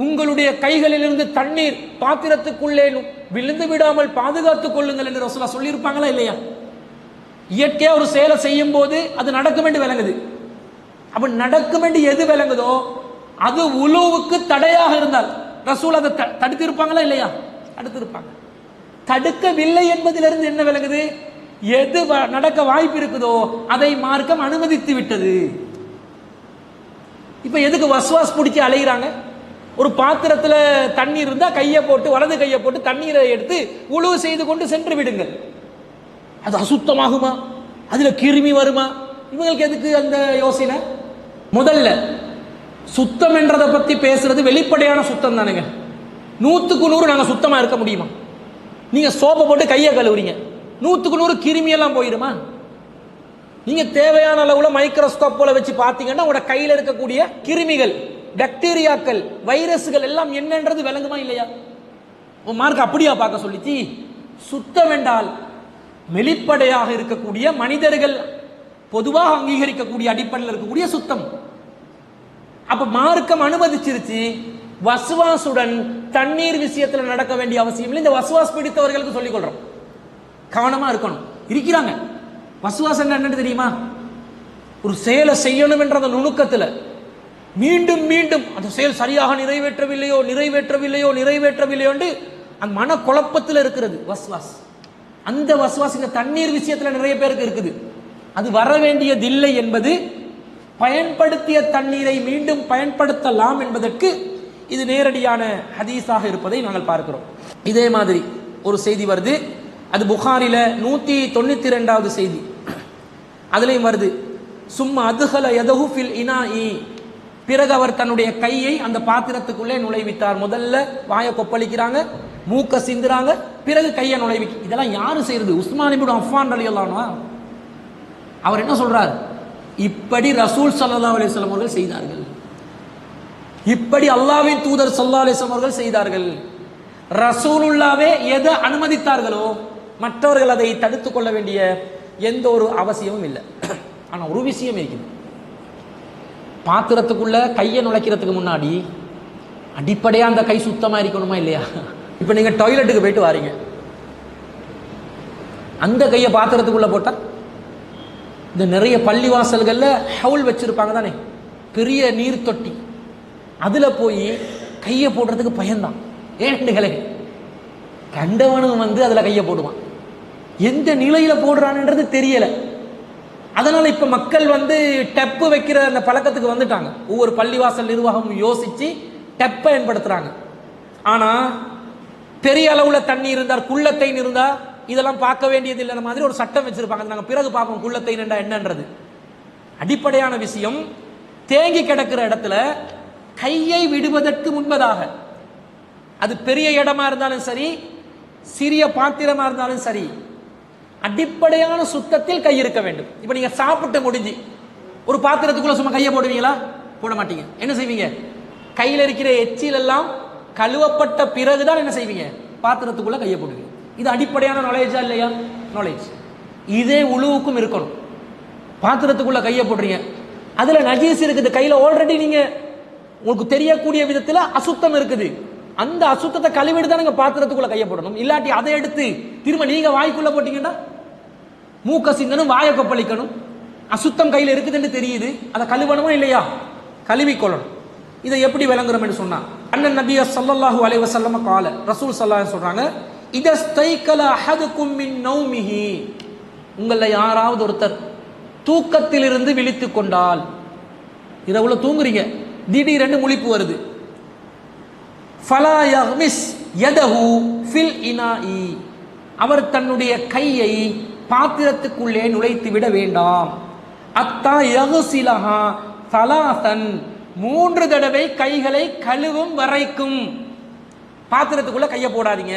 உங்களுடைய கைகளிலிருந்து தண்ணீர் பாத்திரத்துக்குள்ளே விழுந்து விடாமல் பாதுகாத்துக் கொள்ளுங்கள் என்று ரசூலுல்லாஹ் சொல்லியிருப்பாங்களா இல்லையா? இயற்கையா ஒரு செயலை செய்யும் போது அது நடக்கும் என்று விளங்குது. அப்ப நடக்கும் என்று எது விளங்குதோ அது உலுவுக்கு தடையாக இருந்தால் ரசூல் அதை தடுத்திருப்பாங்களா இல்லையா? தடுத்திருப்பாங்க. தடுக்கவில்லை என்பதிலிருந்து என்ன விளங்குது? எது நடக்க வாய்ப்பு இருக்குதோ அதை மார்க்கம் அனுமதித்து விட்டது. இப்ப எதுக்கு வஸ்வாஸ் பிடிச்சி அலைகிறாங்க? ஒரு பாத்திரத்துல தண்ணீர் இருந்தா கையை போட்டு, வலது கையை போட்டு தண்ணீரை எடுத்து உழுவு செய்து கொண்டு சென்று விடுங்கள். அது அசுத்தமாகுமா? அதுல கிருமி வருமா? இவங்களுக்கு எதுக்கு அந்த யோசனை? முதல்ல சுத்தம் என்றதை பத்தி பேசுறது வெளிப்படையான சுத்தம் தானுங்க. 100க்கு 100 நாங்க சுத்தமா இருக்க முடியுமா? நீங்க சோப்பை போட்டு கையை கழுவுறீங்க, 100க்கு 100 கிருமி எல்லாம் போயிடுமா? நீங்க தேவையான அளவுல மைக்ரோஸ்கோப் போல வச்சு பார்த்தீங்கன்னா உங்களோட கையில் இருக்கக்கூடிய கிருமிகள், பாக்டீரியாக்கள், வைரஸ்கள் எல்லாம் என்னன்றது விளங்குமா இல்லையா? உன் மார்க் அப்படியா பார்க்க சொல்லிச்சு? சுத்தம் என்றால் வெளிப்படையாக இருக்கக்கூடிய மனிதர்கள் பொதுவாக அங்கீகரிக்கக்கூடிய அடிப்படையில் இருக்கக்கூடிய சுத்தம். அப்ப மார்க்கம் அனுமதிச்சிருச்சு. வஸ்வாசுடன் தண்ணீர் விஷயத்தில் நடக்க வேண்டிய அவசியம் இல்லை. இந்த வஸ்வாஸ் பிடித்தவர்களுக்கு சொல்லிக் கொள்றோம், கவனமா இருக்கணும். இருக்கிறாங்க வஸ்வாஸ் என்னன்னு தெரியுமா? ஒரு செயலை செய்யணும் என்ற அந்த நுணுக்கத்தில் மீண்டும் மீண்டும் அந்த செயல் சரியாக நிறைவேற்றவில்லையோ அந்த மன குழப்பத்தில் இருக்கிறது வஸ்வாஸ். அந்த வஸ்வாஸ் இந்த தண்ணீர் விஷயத்தில் நிறைய பேருக்கு இருக்குது. அது வர வேண்டியதில்லை என்பது, பயன்படுத்திய தண்ணீரை மீண்டும் பயன்படுத்தலாம் என்பதற்கு இது நேரடியான ஹதீஸாக இருப்பதை நாங்கள் பார்க்கிறோம். இதே மாதிரி ஒரு செய்தி வருது, அது புகாரில 192வது செய்தி. அதுலயும் வருது, சும்மா அதுஹல யதஹு ஃபில் இனாஇ, பிறகு அவர் தன்னுடைய கையை அந்த பாத்திரத்துக்குள்ளே நுழைவித்தார். முதல்ல வாயை கொப்பளிக்கிறாங்க, மூக்க சிந்துறாங்க, பிறகு கையை நுழைவி. இதெல்லாம் யாரு செய்யறது? உஸ்மான் இப்னு அஃபான் ரலியல்லாஹு அன்ஹு. அவர் என்ன சொல்றார்? இப்படி ரசூல் ஸல்லல்லாஹு அலைஹி வஸல்லம் அவர்கள் செய்தார்கள், இப்படி அல்லாஹ்வின் தூதர் ஸல்லல்லாஹு அலைஹி வஸல்லம் அவர்கள் செய்தார்கள். ரசூலுல்லாவே எதை அனுமதித்தார்களோ மற்றவர்கள் அதை தடுத்துக் கொள்ள வேண்டிய எந்த ஒரு அவசியமும் இல்லை. ஆனா ஒரு விஷயம் இருக்குது, பாத்திரத்துக்குள்ள கையை நுழைக்கிறதுக்கு முன்னாடி அடிப்படையா அந்த கை சுத்தமா இருக்கணுமா இல்லையா? இப்ப நீங்க டாய்லெட்டுக்கு போயிட்டு வாரீங்க, அந்த கையை பாத்திரத்துக்குள்ள போட்டா, இந்த நிறைய பள்ளிவாசல்கள்ல ஹவுல் வச்சிருப்பாங்க தானே, பெரிய நீர் தொட்டி, அதுல போய் கையை போடுறதுக்கு பயன்தான். ஏண்டுகளே, கண்டவனும் வந்து அதுல கையை போடுவான், எந்த நிலையில போடுறான்ன்றது தெரியல. அதனால இப்ப மக்கள் வந்து டெப்பு வைக்கிற அந்த பழக்கத்துக்கு வந்துட்டாங்க. ஒவ்வொரு பள்ளிவாசல் நிர்வாகமும் யோசிச்சு டெப் பயன்படுத்துறாங்க. ஆனா பெரிய அளவுல தண்ணி இருந்தார், குள்ளத்தை இருந்தா இதெல்லாம் பார்க்க வேண்டியது இல்லைன்ற மாதிரி ஒரு சட்டம் வச்சிருப்பாங்க. நாங்க பிறகு பார்ப்போம் குள்ளத்தை என்னன்றது. அடிப்படையான விஷயம், தேங்கி கிடக்கிற இடத்துல கையை விடுவதற்கு முன்பதாக, அது பெரிய இடமா இருந்தாலும் சரி, சிறிய பாத்திரமா இருந்தாலும் சரி, அடிப்படையான சுத்தத்தில் கை இருக்க வேண்டும். இப்ப நீங்க சாப்பிட்டு முடிஞ்சு ஒரு பாத்திரத்துக்குள்ள சும்மா கையை போடுவீங்களா? போட மாட்டீங்க. என்ன செய்வீங்க? கையில் இருக்கிற எச்சில் எல்லாம் கழுவப்பட்ட பிறகுதான் என்ன செய்வீங்க? பாத்திரத்துக்குள்ள கையை போடுவீங்க. இது அடிப்படையான நாலேஜா இல்லையா? நாலேஜ். இதே உழுவுக்கும் இருக்கணும். பாத்திரத்துக்குள்ள கையை போடுறீங்க, அதுல நஜீஸ் இருக்குது, கையில ஆல்ரெடி நீங்க உங்களுக்கு தெரியக்கூடிய விதத்துல அசுத்தம் இருக்குது, அந்த அசுத்தத்தை கழுவிட்டு தான் நீங்க பாத்திரத்துக்குள்ள கையை போடணும். இல்லாட்டி அதை எடுத்து திரும்ப நீங்க வாய்க்குள்ள போட்டீங்கன்னா மூக்க சிந்தனும், வாயை கொப்பளிக்கணும், அசுத்தம் கையில் இருக்குதுன்னு தெரியுது, அதை கழுவணுமா இல்லையா? கழுவிக்கொள்ளணும். இதை எப்படி விளங்குறோம் என்று சொன்னா, அண்ணன் நபிய ஸல்லல்லாஹு அலைஹி வஸல்லம் கால, ரசூல் ஸல்லல்லாஹு அலைஹி சொல்றாங்க, இதஸ்தைகல அஹதுக்கும் மின் நௌமிஹி, உங்கள யாராவது ஒருத்தர் தூக்கத்திலிருந்து விழித்துக் கொண்டால், இரவுல தூங்குறீங்க, திடீரென்று முழிப்பு வருது, ஃபலா யஹ்மிஸ் யதஹு ஃபில் இனாஇ, அவர் தன்னுடைய கையை பாத்திரத்துக்குள்ளே நுழைத்து விட வேண்டாம். அத்தா யஹ்சிலஹா ஸலாசன், 3 தடவை கைகளை கழுவும் வரைக்கும் பாத்திரத்துக்குள்ள கையை போடாதீங்க.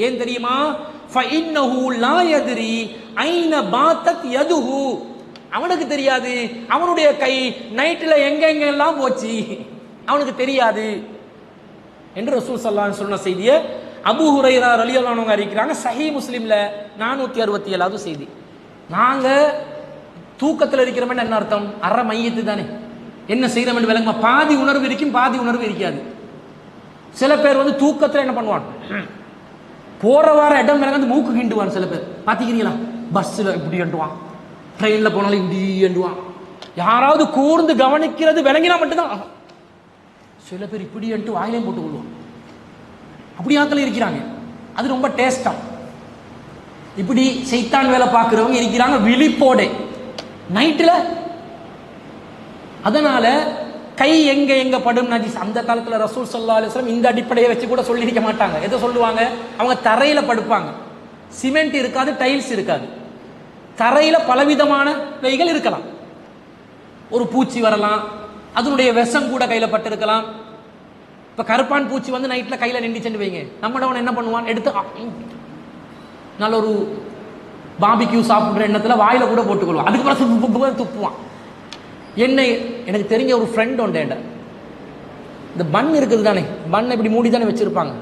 ஏன் தெரியுமா? ஃபஇன்னஹு லா யத்ரி ஐன பாத்தத் யதுஹு, அவனுக்கு தெரியாது அவனுடைய கை நைட்ல எங்கெங்கெல்லாம் போச்சு, அவனுக்கு தெரியாது என்று ரசூல் ஸல்லல்லாஹு அலைஹி சொன்ன செய்தியை அபூ ஹுரைரா ரலியல்லாஹு அன்ஹு அறிவிக்கிறாங்க. சஹீஹ் முஸ்லிம்ல 467வது செய்தி. நாங்க தூக்கத்தில் இருக்கிறோம்னு என்ன அர்த்தம்? அரை மையத்து தானே, என்ன செய்யறோம் விளங்குமா? பாதி உணர்வு இருக்கும், பாதி உணர்வு இருக்காது. சில பேர் வந்து தூக்கத்தில் என்ன பண்ணுவான், போற வார இடம் விளங்காது மூக்கு கிண்டுவான். சில பேர் பாத்தீங்களா, பஸ்ல இப்படி எண்டுவான், ட்ரெயின்ல போனாலும் இப்படி எண்டுவான். யாராவது கூர்ந்து கவனிக்கிறது விளங்கினா மட்டும்தான். சில பேர் இப்படி எண்டு வாயிலையும் போட்டுக் கொள்வான். அப்படி ஆட்கள் இருக்கிறாங்க. அது ரொம்ப டேஸ்டா. இப்படி சைத்தான் வேலை பார்க்கிறவங்க இருக்கிறாங்க விழிப்போட நைட்ல. அதனால கை எங்க எங்க படும் நஜீஸ். அந்த காலத்துல ரசூல் ஸல்லல்லாஹு அலைஹி வஸல்லம் இந்த அடிப்படையை வச்சு கூட சொல்லியிருக்க மாட்டாங்க. எதை சொல்லுவாங்க? அவங்க தரையில படுப்பாங்க, சிமெண்ட் இருக்காது, டைல்ஸ் இருக்காது, தரையில பலவிதமான வைகள் இருக்கலாம். ஒரு பூச்சி வரலாம், அதனுடைய விஷம் கூட கையில பட்டு இருக்கலாம். இப்ப கருப்பான் பூச்சி வந்து நைட்ல கையில நின்றுச்சுன்னு வைங்க, நம்மளவன் என்ன பண்ணுவான், எடுத்து நல்ல ஒரு பாபிக்யூ சாப்பிட்ற எண்ணத்தில் வாயில கூட போட்டுக்கொள்வான். அதுக்கு பிறகு துப்புவான். எனக்கு தெரிஞ்ச ஒரு ஃப்ரெண்ட் உண்டு. இந்த பன் இருக்குது தானே, பன் இப்படி மூடி தானே வச்சிருப்பாங்க,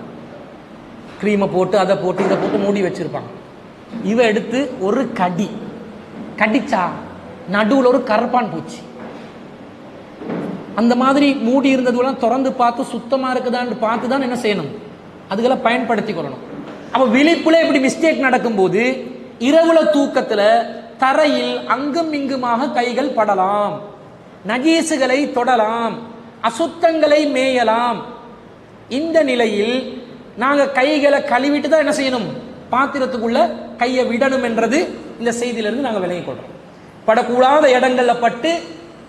க்ரீமை போட்டு அதை போட்டு இதை போட்டு மூடி வச்சிருப்பாங்க. இவ எடுத்து ஒரு கடிச்சா நடுவில் ஒரு கரப்பான் பூச்சி, அந்த மாதிரி மூடி இருந்ததுலாம் திறந்து பார்த்து சுத்தமாக இருக்குதான்னு பார்த்து தான் என்ன செய்யணும், அதுகளை பயன்படுத்தி கொள்ளணும். அப்போ விழிப்புல இப்படி மிஸ்டேக் நடக்கும்போது இரவுல தூக்கத்தில் தரையில் அங்கும் இங்குமாக கைகள் படலாம், நஜீசுகளை தொடலாம், அசுத்தங்களை மேயலாம். இந்த நிலையில் நாங்கள் கைகளை கழுவிட்டு தான் என்ன செய்யணும், பாத்திரத்துக்குள்ள கையை விடணும் என்றது இந்த செய்தியிலிருந்து நாங்கள் விளங்கிக் கொள்றோம். படக்கூடாத இடங்கள்ல பட்டு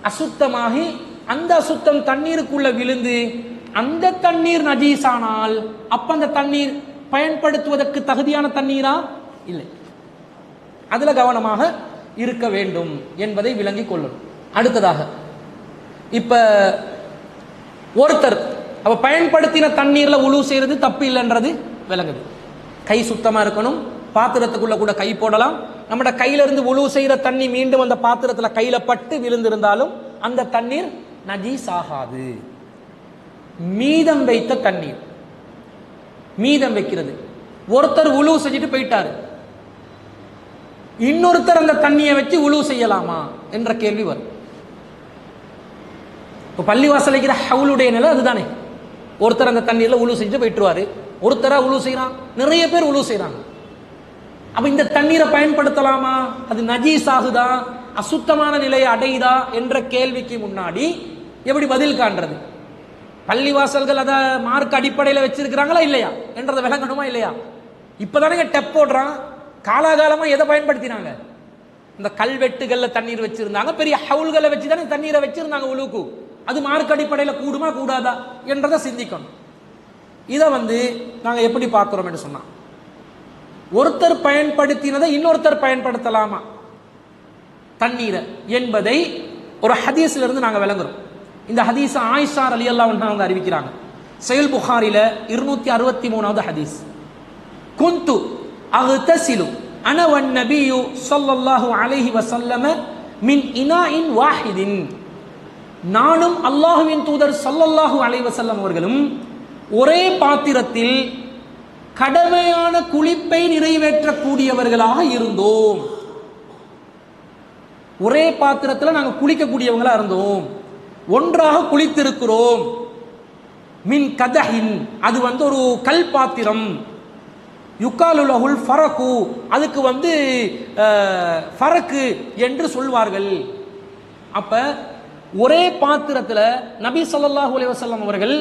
அசுத்தமாகி அந்த அசுத்தம் தண்ணீருக்குள்ள விழுந்து அந்த தண்ணீர் நஜீஸானால் அப்ப அந்த தண்ணீர் பயன்படுத்துவதற்கு தகுதியான தண்ணீரா இல்லை. அதுல கவனமாக இருக்க வேண்டும் என்பதை விளங்கிக் கொள்ளணும். அடுத்ததாக இப்ப ஒருத்தர் அவ பயன்படுத்தின தண்ணீர்ல உழு செய்யறது தப்பு இல்லைன்றது விளங்குது. கை சுத்தமா இருக்கணும், பாத்திரத்துக்குள்ள கூட கை போடலாம். நம்மட கையில இருந்து உழு செய்யற தண்ணி மீண்டும் அந்த பாத்திரத்துல கையில பட்டு விழுந்திருந்தாலும் அந்த தண்ணீர் நஜீஸ் ஆகாது. மீதம் வைத்த தண்ணீர், மீதம் வைக்கிறது, ஒருத்தர் உழு செஞ்சுட்டு போயிட்டாரு, இன்னொருத்தர் அந்த தண்ணியை வச்சு உழு செய்யலாமா என்ற கேள்வி வரும். இப்போ பள்ளிவாசல் வைக்கிற ஹவுலுடைய நிலை அதுதானே. ஒருத்தர் அந்த தண்ணீர்ல உழு செஞ்சு போயிட்டுருவாரு, ஒருத்தரா உழு செய்யறான், நிறைய பேர் உழு செய்யறாங்க. அப்ப இந்த தண்ணீரை பயன்படுத்தலாமா, அது நஜீஸ் ஆகுதா, அசுத்தமான நிலையை அடையுதா என்ற கேள்விக்கு முன்னாடி எப்படி பதில் காண்றது? பள்ளிவாசல்கள் அதை மார்க் அடிப்படையில் வச்சிருக்கிறாங்களா இல்லையா என்றதை விளங்கணுமா இல்லையா? இப்பதானே டெப் போடுறான். காலாகாலமா எதை பயன்படுத்தினாங்க, இந்த கல்வெட்டுகள்ல தண்ணீர் வச்சிருந்தாங்க, பெரிய ஹவுல்களை வச்சுதானே தண்ணீரை வச்சிருந்தாங்க உழுக்கு. அது மார்க் அடிப்படையில் கூடுமா கூடாதா என்றதை சிந்திக்கணும். இதை நாங்க எப்படி பார்க்கிறோம் என்று சொன்னா, ஒருத்தர் பயன்படுத்தினதை இன்னொருத்தர் பயன்படுத்தலாமா தண்ணீரை என்பதை ஒரு ஹதீஸ்ல இருந்து நாங்க விளங்குறோம். இந்த ஹதீஸ் ஆயிஷா ரலியல்லாஹு அன்ஹா அவங்க அறிவிக்கிறாங்க. சஹீஹ் புகாரில 263வது ஹதீஸ். குந்து அக்தஸிலு அன வன் நபியு ஸல்லல்லாஹு அலைஹி வஸல்லம் மின் இனாஇன் வாஹிதின். நானும் அல்லாஹ்வின் தூதர் ஸல்லல்லாஹு அலைஹி வஸல்லம் அவர்களும் ஒரே பாத்திரத்தில் கடமையான குளிப்பை நிறைவேற்றக்கூடியவர்களாக இருந்தோம். ஒரே பாத்திரத்தில் நாங்கள் குளிக்கக்கூடியவங்களா இருந்தோம், ஒன்றாக குளித்திருக்கிறோம். மின் கதஹின், அது ஒரு கல் பாத்திரம். யுக்காலுலகுல் ஃபரகு, அதுக்கு ஃபரக்கு என்று சொல்வார்கள். அப்ப ஒரே பாத்திரத்தில் நபி ஸல்லல்லாஹு அலைஹி வஸல்லம் அவர்கள்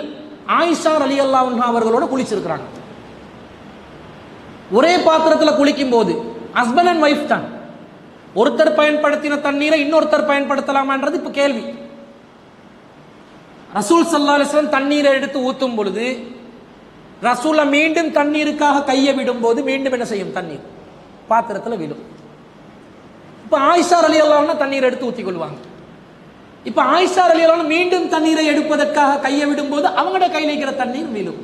ஆயிஷா ரலியல்லாஹு அன்ஹா அவர்களோட குளிச்சிருக்கிறாங்க. ஒரே பாத்திரத்தில் குளிக்கும் போது ஹஸ்பண்ட் அண்ட் வைஃப் தான். ஒருத்தர் பயன்படுத்தின தண்ணீரை இன்னொருத்தர் பயன்படுத்தலாமான்றது இப்ப கேள்வி. ரசூல் ஸல்லல்லாஹு அலைஹி வஸல்லம் தண்ணீரை எடுத்து ஊத்தும் பொழுது ரசூல மீண்டும் தண்ணீருக்காக கையை விடும் போது மீண்டும் என்ன செய்யும், தண்ணீர் பாத்திரத்தில் விடும். இப்ப ஆயிஷா ரலியல்லாஹு அன்ஹா தண்ணீரை எடுத்து ஊத்திக் கொள்வாங்க. இப்ப ஆயிஷா ரலியல்லாஹு அன்ஹா மீண்டும் தண்ணீரை எடுப்பதற்காக கையை விடும் போது அவங்களோட கையில் இருக்கிற தண்ணீர் விழும்.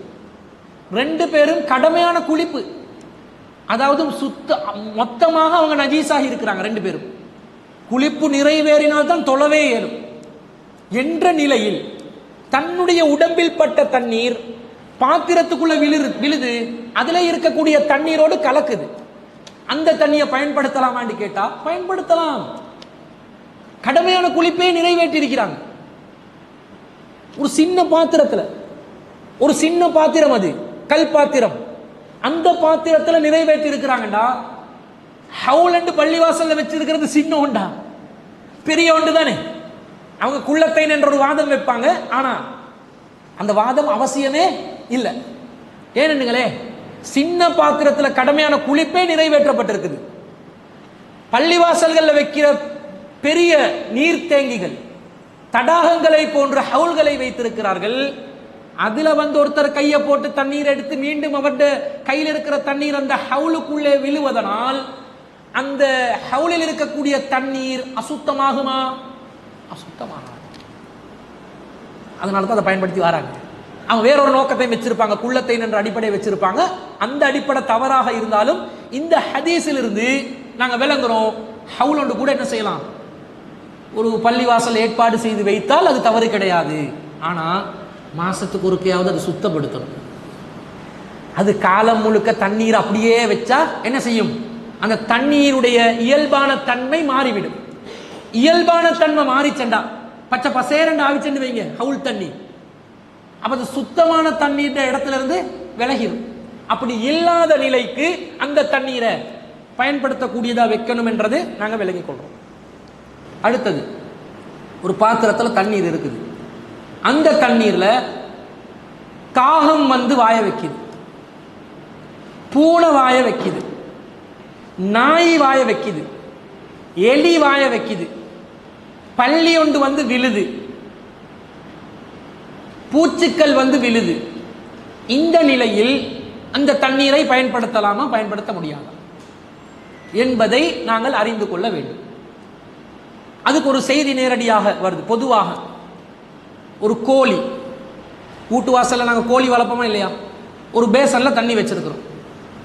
ரெண்டு பேரும் கடமையான குளிப்பு, அதாவது மொத்தமாக அவங்க நஜீஸாகி இருக்கிறாங்க. ரெண்டு பேரும் குளிப்பு நிறைவேறினால் தான் தொழவே இயலும் என்ற நிலையில் தன்னுடைய உடம்பில் பட்ட தண்ணீர் பாத்திரத்துக்குள்ள விழுது, அதுல இருக்கக்கூடிய தண்ணீரோடு கலக்குது. அந்த தண்ணியை பயன்படுத்தலாமான்னு கேட்டா பயன்படுத்தலாம். கடமையான குளிப்பே நிறைவேற்றி இருக்கிறாங்க. ஒரு சின்ன பாத்திரத்துல, ஒரு சின்ன பாத்திரம், அது கல் பாத்திரம், அந்த பாத்திரத்தில் நிறைவேற்றி இருக்கிறாங்கடா. ஹவுலண்டு பள்ளிவாசல்ல வச்சிருக்கிறது சின்ன ஒண்டா பெரிய ஒன்று தானே. அவங்க குள்ளத்தைன் என்ற ஒரு வாதம் வைப்பாங்க. ஆனா அந்த வாதம் அவசியமே இல்லை. ஏனென்னுங்களே, சின்ன பாத்திரத்தில் கடமையான குளிப்பே நிறைவேற்றப்பட்டிருக்குது. பள்ளிவாசல்கள் வைக்கிற பெரிய நீர் தேங்கிகள், தடாகங்களை போன்ற ஹவுல்களை வைத்திருக்கிறார்கள். அதுல ஒருத்தர் கையை போட்டு தண்ணீர் எடுத்து மீண்டும் அவருடைய கையில் இருக்கிற தண்ணீர் அந்த ஹவுலுக்குள்ளே விழுவதனால் அந்த ஹவுலில் இருக்கக்கூடிய தண்ணீர் அசுத்தமாகுமா? அசுத்தமாக. அதனால தான் அதை பயன்படுத்தி வராங்க. அவங்க வேறொரு நோக்கத்தை வச்சிருப்பாங்க, குள்ளத்தை என்ற அடிப்படை வச்சிருப்பாங்க. அந்த அடிப்படை தவறாக இருந்தாலும் இந்த ஹதீஸில் இருந்து நாங்கள் விளங்குறோம். ஹவுலோண்டு கூட என்ன செய்யலாம், ஒரு பள்ளிவாசல் ஏற்பாடு செய்து வைத்தால் அது தவறு கிடையாது. ஆனால் மாசத்துக்கு ஒருக்கையாவது அது சுத்தப்படுத்தணும். அது காலம் முழுக்க தண்ணீர் அப்படியே வச்சா என்ன செய்யும், அந்த தண்ணீருடைய இயல்பான தன்மை மாறிவிடும். இயல்பான தன்மை மாறிச்சண்டா பச்சை பசேரண்டு ஆவிச்சென்று வைங்க ஹவுல் தண்ணி, அப்ப அது சுத்தமான தண்ணீர் இடத்துல இருந்து விலகிடும். அப்படி இல்லாத நிலைக்கு அந்த தண்ணீரை பயன்படுத்தக்கூடியதா வைக்கணும் என்றது நாங்கள் விளங்கிக் கொள்றோம். அடுத்தது, ஒரு பாத்திரத்தில் தண்ணீர் இருக்குது, அந்த தண்ணீர்ல காகம் வந்து வாய வைக்குது, பூனை வாய வைக்குது, நாய் வாய வைக்குது, எலி வாய வைக்குது, பள்ளி ஒன்று வந்து விழுது, பூச்சிக்கள் வந்து விழுது. இந்த நிலையில் அந்த தண்ணீரை பயன்படுத்தலாமா பயன்படுத்த முடியாதா என்பதை நாங்கள் அறிந்து கொள்ள வேண்டும். அதுக்கு ஒரு செய்தி நேரடியாக வருது. பொதுவாக ஒரு கோழி, வீட்டு வாசல்ல நாங்கள் கோழி வளர்ப்போமா இல்லையா, ஒரு பேசன்ல தண்ணி வச்சிருக்கிறோம்.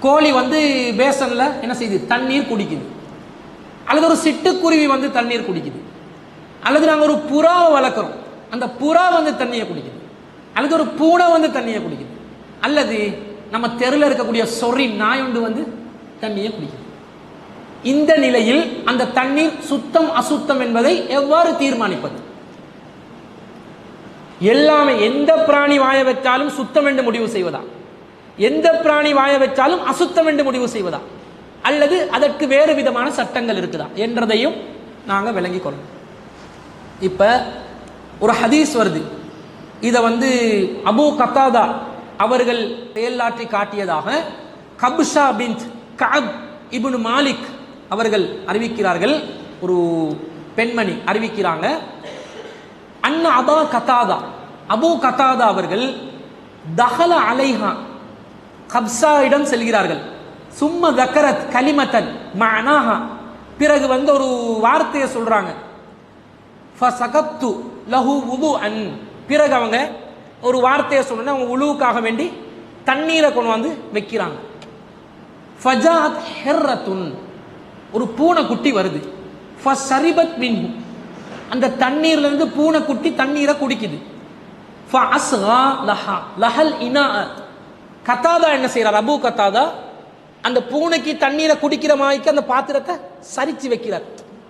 கோழி வந்து பேசன்ல என்ன செய்யுது, தண்ணீர் குடிக்குது. அல்லது ஒரு சிட்டுக்குருவி வந்து தண்ணீர் குடிக்குது. அல்லது நாங்கள் ஒரு புறாவை வளர்க்குறோம், அந்த புறா வந்து தண்ணியை குடிக்குது. அல்லது ஒரு பூனை வந்து தண்ணியை குடிக்குது. அல்லது நம்ம தெருவில் இருக்கக்கூடிய சொறி நாய் ஒன்று வந்து தண்ணியை குடிக்குது. இந்த நிலையில் அந்த தண்ணீர் சுத்தம் அசுத்தம் என்பதை எவ்வாறு தீர்மானிப்பது? எல்லாமே எந்த பிராணி வாய வச்சாலும் சுத்தம் என்று முடிவு செய்வதா, எந்த பிராணி வாய வச்சாலும் அசுத்தம் என்று முடிவு செய்வதா, அல்லது அதற்கு வேறு விதமான சட்டங்கள் இருக்குதா என்றதையும் நாங்கள் விளங்கிக் கொள்ளணும். இப்ப ஒரு ஹதீஸ் வருது, இதை வந்து அபூ கத்தாதா அவர்கள் செயலாற்றி காட்டியதாக கப்ஷா பின்த் கஅப் இப்னு மாலிக் அவர்கள் அறிவிக்கிறார்கள். ஒரு பெண்மணி அறிவிக்கிறாங்க, அன்ன அபா கத்தாதா, அபூ கத்தாதா அவர்கள் தஹல அலைஹா, கப்ஷா இடம் செல்கிறார்கள். சும்ம தக்கரத் கலிமத்தன் மஅனாஹா, பிறகு வந்து ஒரு வார்த்தையை சொல்றாங்க. ஃபஸகத்து லஹு வுதுஅன், பிறகு அவங்க ஒரு வார்த்தையை சொன்னா அவங்க உளுவுக்காக வேண்டி தண்ணீரை கொண்டு வந்து வைக்கிறாங்க. ஃபஜாத் ஹிர்ரத்துன், ஒரு பூனைக்குட்டி வருது. ஃபஸரிபத் மின்ஹு, அந்த தண்ணீர்ல இருந்து பூனைக்குட்டி தண்ணீரை குடிக்குது. ஃபஅஸ்கா லஹா லஹல் இனா, கத்தாதா என்ன செய்யறார், அபூ கத்தாதா அந்த பூனைக்கு தண்ணீரை குடிக்கிற மாதிரிக்கு அந்த பாத்திரத்தை சரிச்சு வைக்கிறார்.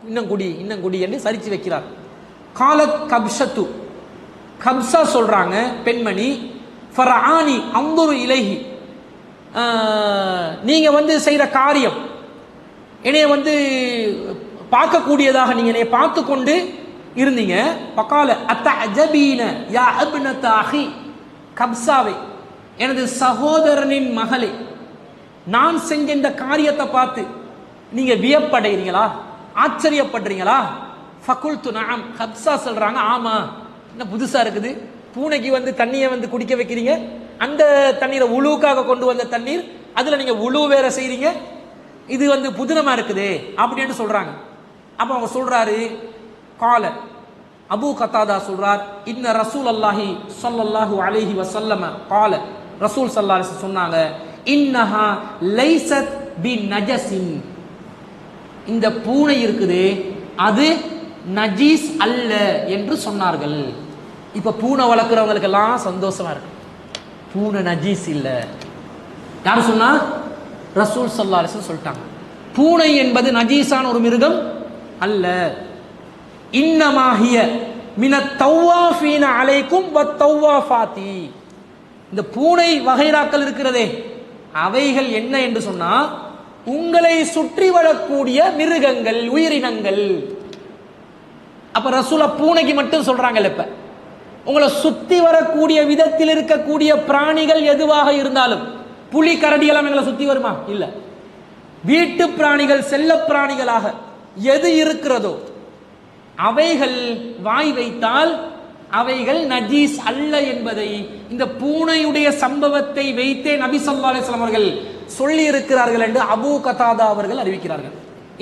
இன்னும் குடி இன்னும் குடி என்று சரிச்சு வைக்கிறார். காலத் கப்ஷத்து, கப்சா சொல்றாங்க பெண்மணி, ஃபரஆனி அன்துரு இலைஹி, நீங்க வந்து செய்யற காரியம் என்னைய வந்து பார்க்கக்கூடியதாக நீங்க என்னைய பார்த்து கொண்டு இருந்தீங்க. பகால அத்தஅஜபீன யா இப்னத அஹி, கப்சாவை எனது சகோதரனின் மகளே, நான் செஞ்ச இந்த காரியத்தை பார்த்து நீங்க வியப்படைறீங்களா, ஆச்சரியப்படுறீங்களா? ஃபகுல்து நஅம், கப்சா சொல்றாங்க ஆமா, என்ன புதுசா இருக்குது, பூனைக்கு வந்து தண்ணியை வந்து குடிக்க வைக்கிறீங்க, அந்த தண்ணீரை உழுவுக்காக கொண்டு வந்த தண்ணீர், அதுல நீங்க உழு வேற செய்றீங்க, இது வந்து புதுனமா இருக்குது அப்படின்னு சொல்றாங்க. அப்ப அவங்க சொல்றாரு, கால அபூ கத்தாதா சொல்றார், இன்ன ரசூல் அல்லாஹி ஸல்லல்லாஹு அலைஹி வஸல்லம் கால, ரசூல் ஸல்லல்லாஹு அலைஹி வஸல்லம் சொன்னாங்க, இன்னஹா லைஸத் பி நஜஸின், இந்த பூனை இருக்குது அது நஜீஸ் அல்ல என்று சொன்னார்கள். இப்ப பூனை வளர்க்கிறவங்களுக்கு எல்லாம் சந்தோஷமா இருக்கு, பூனை நஜீஸ் இல்ல. யாரு சொன்னா? ரசூல் ஸல்லல்லாஹு அலைஹி வஸல்லம் சொல்லிட்டாங்க. பூனை என்பது நஜீஸான ஒரு மிருகம் அல்ல. இன்னமாஹிய மினத் தவ்வாஃபீன அலைக்கும் வத் தவ்வாஃபாத்தி, இந்த பூனை வகைராக்கள் இருக்கிறதே அவைகள் என்ன என்று சொன்னா, உங்களை சுற்றி வரக்கூடிய மிருகங்கள், உயிரினங்கள். அப்ப ரசூல பூனைக்கு மட்டும் சொல்றாங்கல்ல, இப்ப உங்களை சுத்தி வரக்கூடிய விதத்தில் இருக்கக்கூடிய பிராணிகள் எதுவாக இருந்தாலும், புலி கரடி எல்லாம் எங்களை சுத்தி வருமா? இல்ல. வீட்டு பிராணிகள், செல்ல பிராணிகளாக எது இருக்கிறதோ அவைகள் வாய் வைத்தால் அவைகள் நஜீஸ் அல்ல என்பதை இந்த பூனையுடைய சம்பவத்தை வைத்தே நபி ஸல்லல்லாஹு அலைஹி வஸல்லம் அவர்கள் சொல்லி இருக்கிறார்கள் என்று அபூ கத்தாதா அவர்கள் அறிவிக்கிறார்கள்.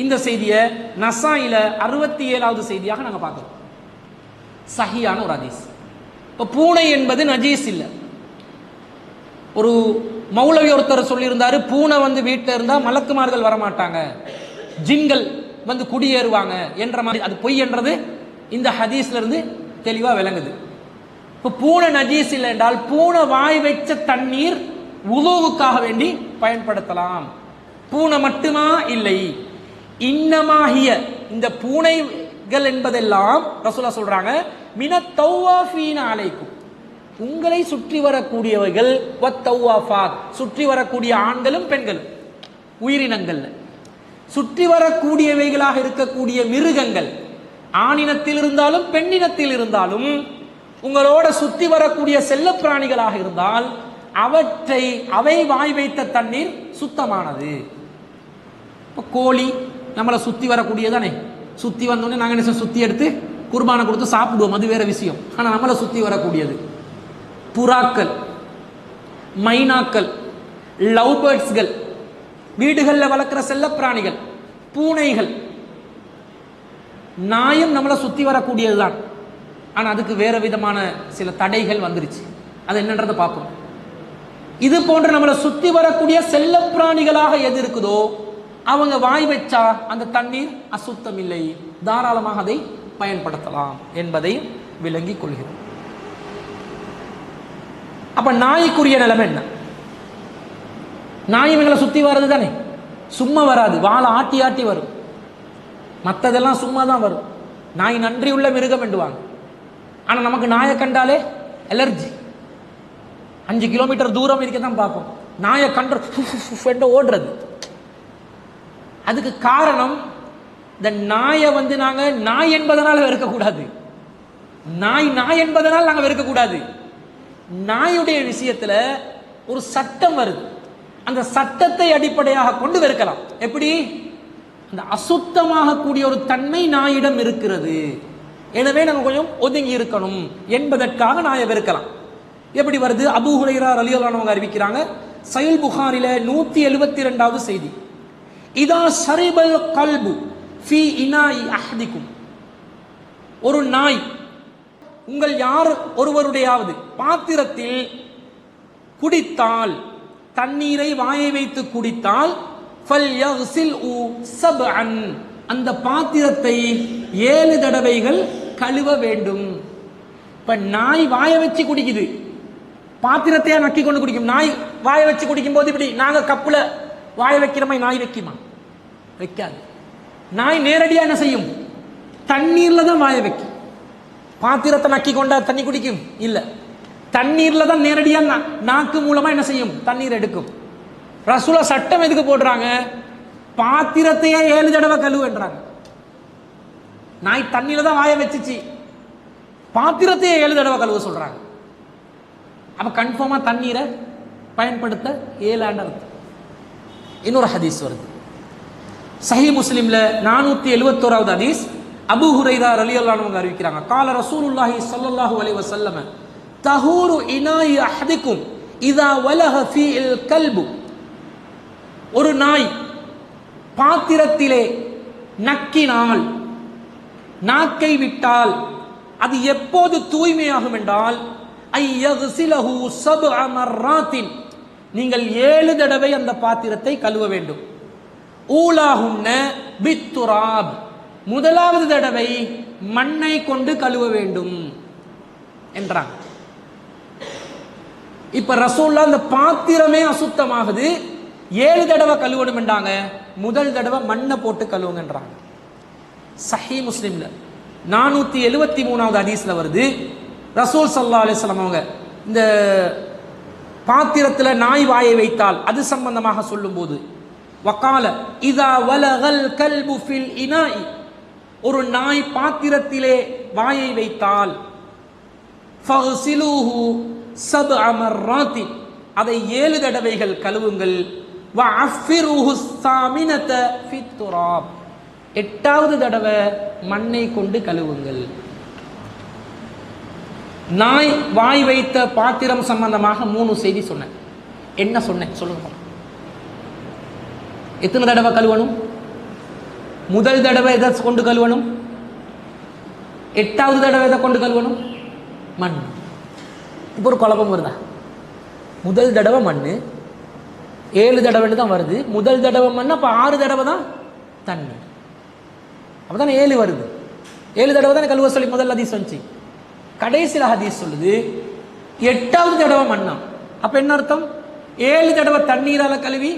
இந்த செய்தியை நசாயில 67வது செய்தியாக நாங்க பார்க்கிறோம். சஹீஹான ஒரு ஹதீஸ். இப்ப பூனை என்பது நஜீஸ் இல்லை. ஒரு மௌலவி ஒருத்தர் சொல்லியிருந்தாரு, பூனை வந்து வீட்டில் இருந்தா மலக்குமார்கள் வரமாட்டாங்க, ஜின்கள் வந்து குடியேறுவாங்க என்ற மாதிரி அது பொய் என்றது இந்த ஹதீஸ்ல இருந்து தெளிவா விளங்குது. இப்போ பூனை நஜீஸ் இல்லை என்றால் பூனை வாய் வச்ச தண்ணீர் உதுவுக்காக வேண்டி பயன்படுத்தலாம். பூனை மட்டுமா இல்லை, இன்னமாகிய இந்த பூனைகள் என்பதெல்லாம் ரசூலுல்லாஹ் சொல்றாங்க மினத் தவ்வாஃபீன அலைக்கும், உங்களை சுற்றி வரக்கூடியவர்கள், வத்தவ்வாஃபாத் சுற்றி வரக்கூடிய ஆண்களும் பெண்களும் உயிரினங்கள், சுற்றி வரக்கூடியவைகளாக இருக்கக்கூடிய மிருகங்கள் ஆணினத்தில் இருந்தாலும் பெண்ணினத்தில் இருந்தாலும் உங்களோட சுற்றி வரக்கூடிய செல்ல பிராணிகளாக இருந்தால் அவை வாய் வைத்த தண்ணீர் சுத்தமானது. இப்போ கோழி நம்மளை சுற்றி வரக்கூடியதானே, சுற்றி வந்தோடனே நாங்கள் என்ன சுற்றி எடுத்து குர்பானை கொடுத்து சாப்பிடுவோம், அது வேற விஷயம். ஆனால் நம்மளை சுற்றி வரக்கூடியது புறாக்கள், மைனாக்கள், லவ் பேர்ட்ஸ்கள், வீடுகளில் வளர்க்குற செல்ல பிராணிகள், பூனைகள், நாயும் நம்மளை சுற்றி வரக்கூடியது தான். ஆனால் அதுக்கு வேற விதமான சில தடைகள் வந்துருச்சு. அது என்னன்றதை பார்ப்போம். இது போன்ற நம்மளை சுற்றி வரக்கூடிய செல்ல பிராணிகளாக எது இருக்குதோ அவங்க வாய் வச்சா அந்த தண்ணீர் அசுத்தம் இல்லை, தாராளமாக அதை பயன்படுத்தலாம் என்பதை விளங்கிக் கொள்கிறோம். அப்ப நாய்க்குரிய நிலைமை என்ன? நாய் இவங்களை சுற்றி வர்றது தானே, சும்மா வராது, வாழை ஆட்டி ஆட்டி வரும். மற்றதெல்லாம் சும்மா தான் வரும். நாய் நன்றி உள்ள மிருகம் என்றுவாங்க. ஆனால் நமக்கு நாயை கண்டாலே அலர்ஜி. 5 கிலோமீட்டர் தூரம் இருக்க தான் பார்ப்போம், நாயை கண்டு ஓடுறது. அதுக்கு காரணம் இந்த நாயை வந்து நாங்கள் நாய் என்பதனால வெறுக்கக்கூடாது, நாய் என்பதனால் நாங்கள் வெறுக்கக்கூடாது. நாயுடைய விஷயத்துல ஒரு சட்டம் வருது, அந்த சட்டத்தை அடிப்படையாக கொண்டு வெறுக்கலாம். எப்படி? அந்த அசுத்தமாக கூடிய ஒரு தன்மை நாயிடம் இருக்கிறது, எனவே நாங்கள் கொஞ்சம் ஒதுங்கி இருக்கணும் என்பதற்காக நாயை வெறுக்கலாம். எப்படி வருது? அபூ ஹுரைரா ரலியல்லாஹு அன்ஹு அறிவிக்கிறாங்க, சஹீஹ் புகாரில 172வது செய்தி, இதா ஷரிபல் கல்பு ஃபீ இனாஇ அஹதிக்கும், ஒரு நாய் உங்கள் யார் ஒருவருடையாவது பாத்திரத்தில் குடித்தால், தண்ணீரை வாயை வைத்து குடித்தால், அந்த பாத்திரத்தை 7 தடவைகள் கழுவ வேண்டும். இப்ப நாய் வாயை வச்சு குடிக்குது, பாத்திரத்தையா நக்கி கொண்டு குடிக்கும். நாய் வாயை வச்சு குடிக்கும் போது இப்படி நாங்க கப்புல வாயை வைக்கிற மாதிரி நாய் வைக்குமா? வைக்காது. நாய் நேரடியா என்ன செய்யும்? தண்ணீர்ல தான் வாயை வைக்கும். பாத்திரத்தை நக்கி கொண்டா தண்ணி குடிக்கும்? இல்ல, தண்ணீர்ல தான் நேரடியா நாக்கு மூலமா என்ன செய்யும்? தண்ணீர் எடுக்கும். ரசூலா சட்டம் எதுக்கு போடுறாங்க? பாத்திரத்தையே 7 தடவை கழுவுன்றாங்க. நாய் தண்ணியில தான் வாயை வச்சிச்சு, பாத்திரத்தையே 7 தடவை கழுவ சொல்றாங்க. அப்ப கன்ஃபார்மா தண்ணீரை பயன்படுத்த இயலான்னு. இன்னொரு ஹதீஸ் வருது சஹீஹ் முஸ்லிம்ல 471வது ஹதீஸ், அபூ ஹுரைரா ரலியல்லாஹு அன்ஹு அறிவிக்கிறாங்க, கால ரசூலுல்லாஹி ஸல்லல்லாஹு அலைஹி வஸல்லம், தஹூரு இனாஇ அஹதிக்கும் இதா வலஹ ஃபீல் கல்பு, ஒரு நாய் பாத்திரத்திலே நக்கினால், நாக்கை விட்டால் அது எப்போது தூய்மையாகும் என்றால், ஐயக்ஸிலஹு சப்அ மர்ராத்தின், நீங்கள் 7 தடவை அந்த பாத்திரத்தை கழுவ வேண்டும். ஊலாஹுன்ன பித்துராப், முதலாவது தடவை மண்ணை கொண்டு கழுவ வேண்டும் என்றாங்க. இப்ப ரசூலுல்லாஹ் அந்த பாத்திரமே அசுத்தமாகுது, 7 தடவை கழுவணும் என்றாங்க, முதல் தடவை மண்ணை போட்டு கழுவுங்கன்றாங்க. சஹீஹ் முஸ்லிம்ல 473வது ஹதீஸ்ல வருது, ரசூல் ஸல்லல்லாஹு அலைஹி வஸல்லம் அவங்க இந்த பாத்திரத்தில் நாய் வாயை வைத்தால் அது சம்பந்தமாக சொல்லும்போது, வகால இதா வலகல் கல்பு ஃபில் இனாஇ, ஒரு நாய் பாத்திரத்திலே வாயை வைத்தால், ஃபக்ஸிலூஹு சப்அ மர்ராத்தி, அதை 7 தடவைகள் கழுவுங்கள். வஅஃபிருஹு ஸாமினத ஃபித் துராப், 8வது தடவை மண்ணை கொண்டு கழுவுங்கள். நாய் வாய் வைத்த பாத்திரம் சம்பந்தமாக 3 செய்தி சொன்னேன். என்ன சொன்னேன் சொல்லுங்க? எத்தனை தடவை கழுவணும்? முதல் தடவை எதை கொண்டு கழுவணும்? 8வது தடவை எதை கொண்டு கழுவணும்? மண். இப்போ ஒரு குழப்பம் வருதா? முதல் தடவை மண், 7 தடவைன்னு தான் வருது. முதல் தடவை மண், அப்போ 6 தடவை தான் தண்ணி. அப்பதானே 7 வருது. 7 தடவை தானே கழுவ சொல்லி முதல் ஹதீஸ் வந்துச்சு. கடைசியில் ஹதீஸ் சொல்லுது 8வது தடவை மண்ணா. அப்ப என்ன அர்த்தம்? 7 தடவை தண்ணீரால கழுவி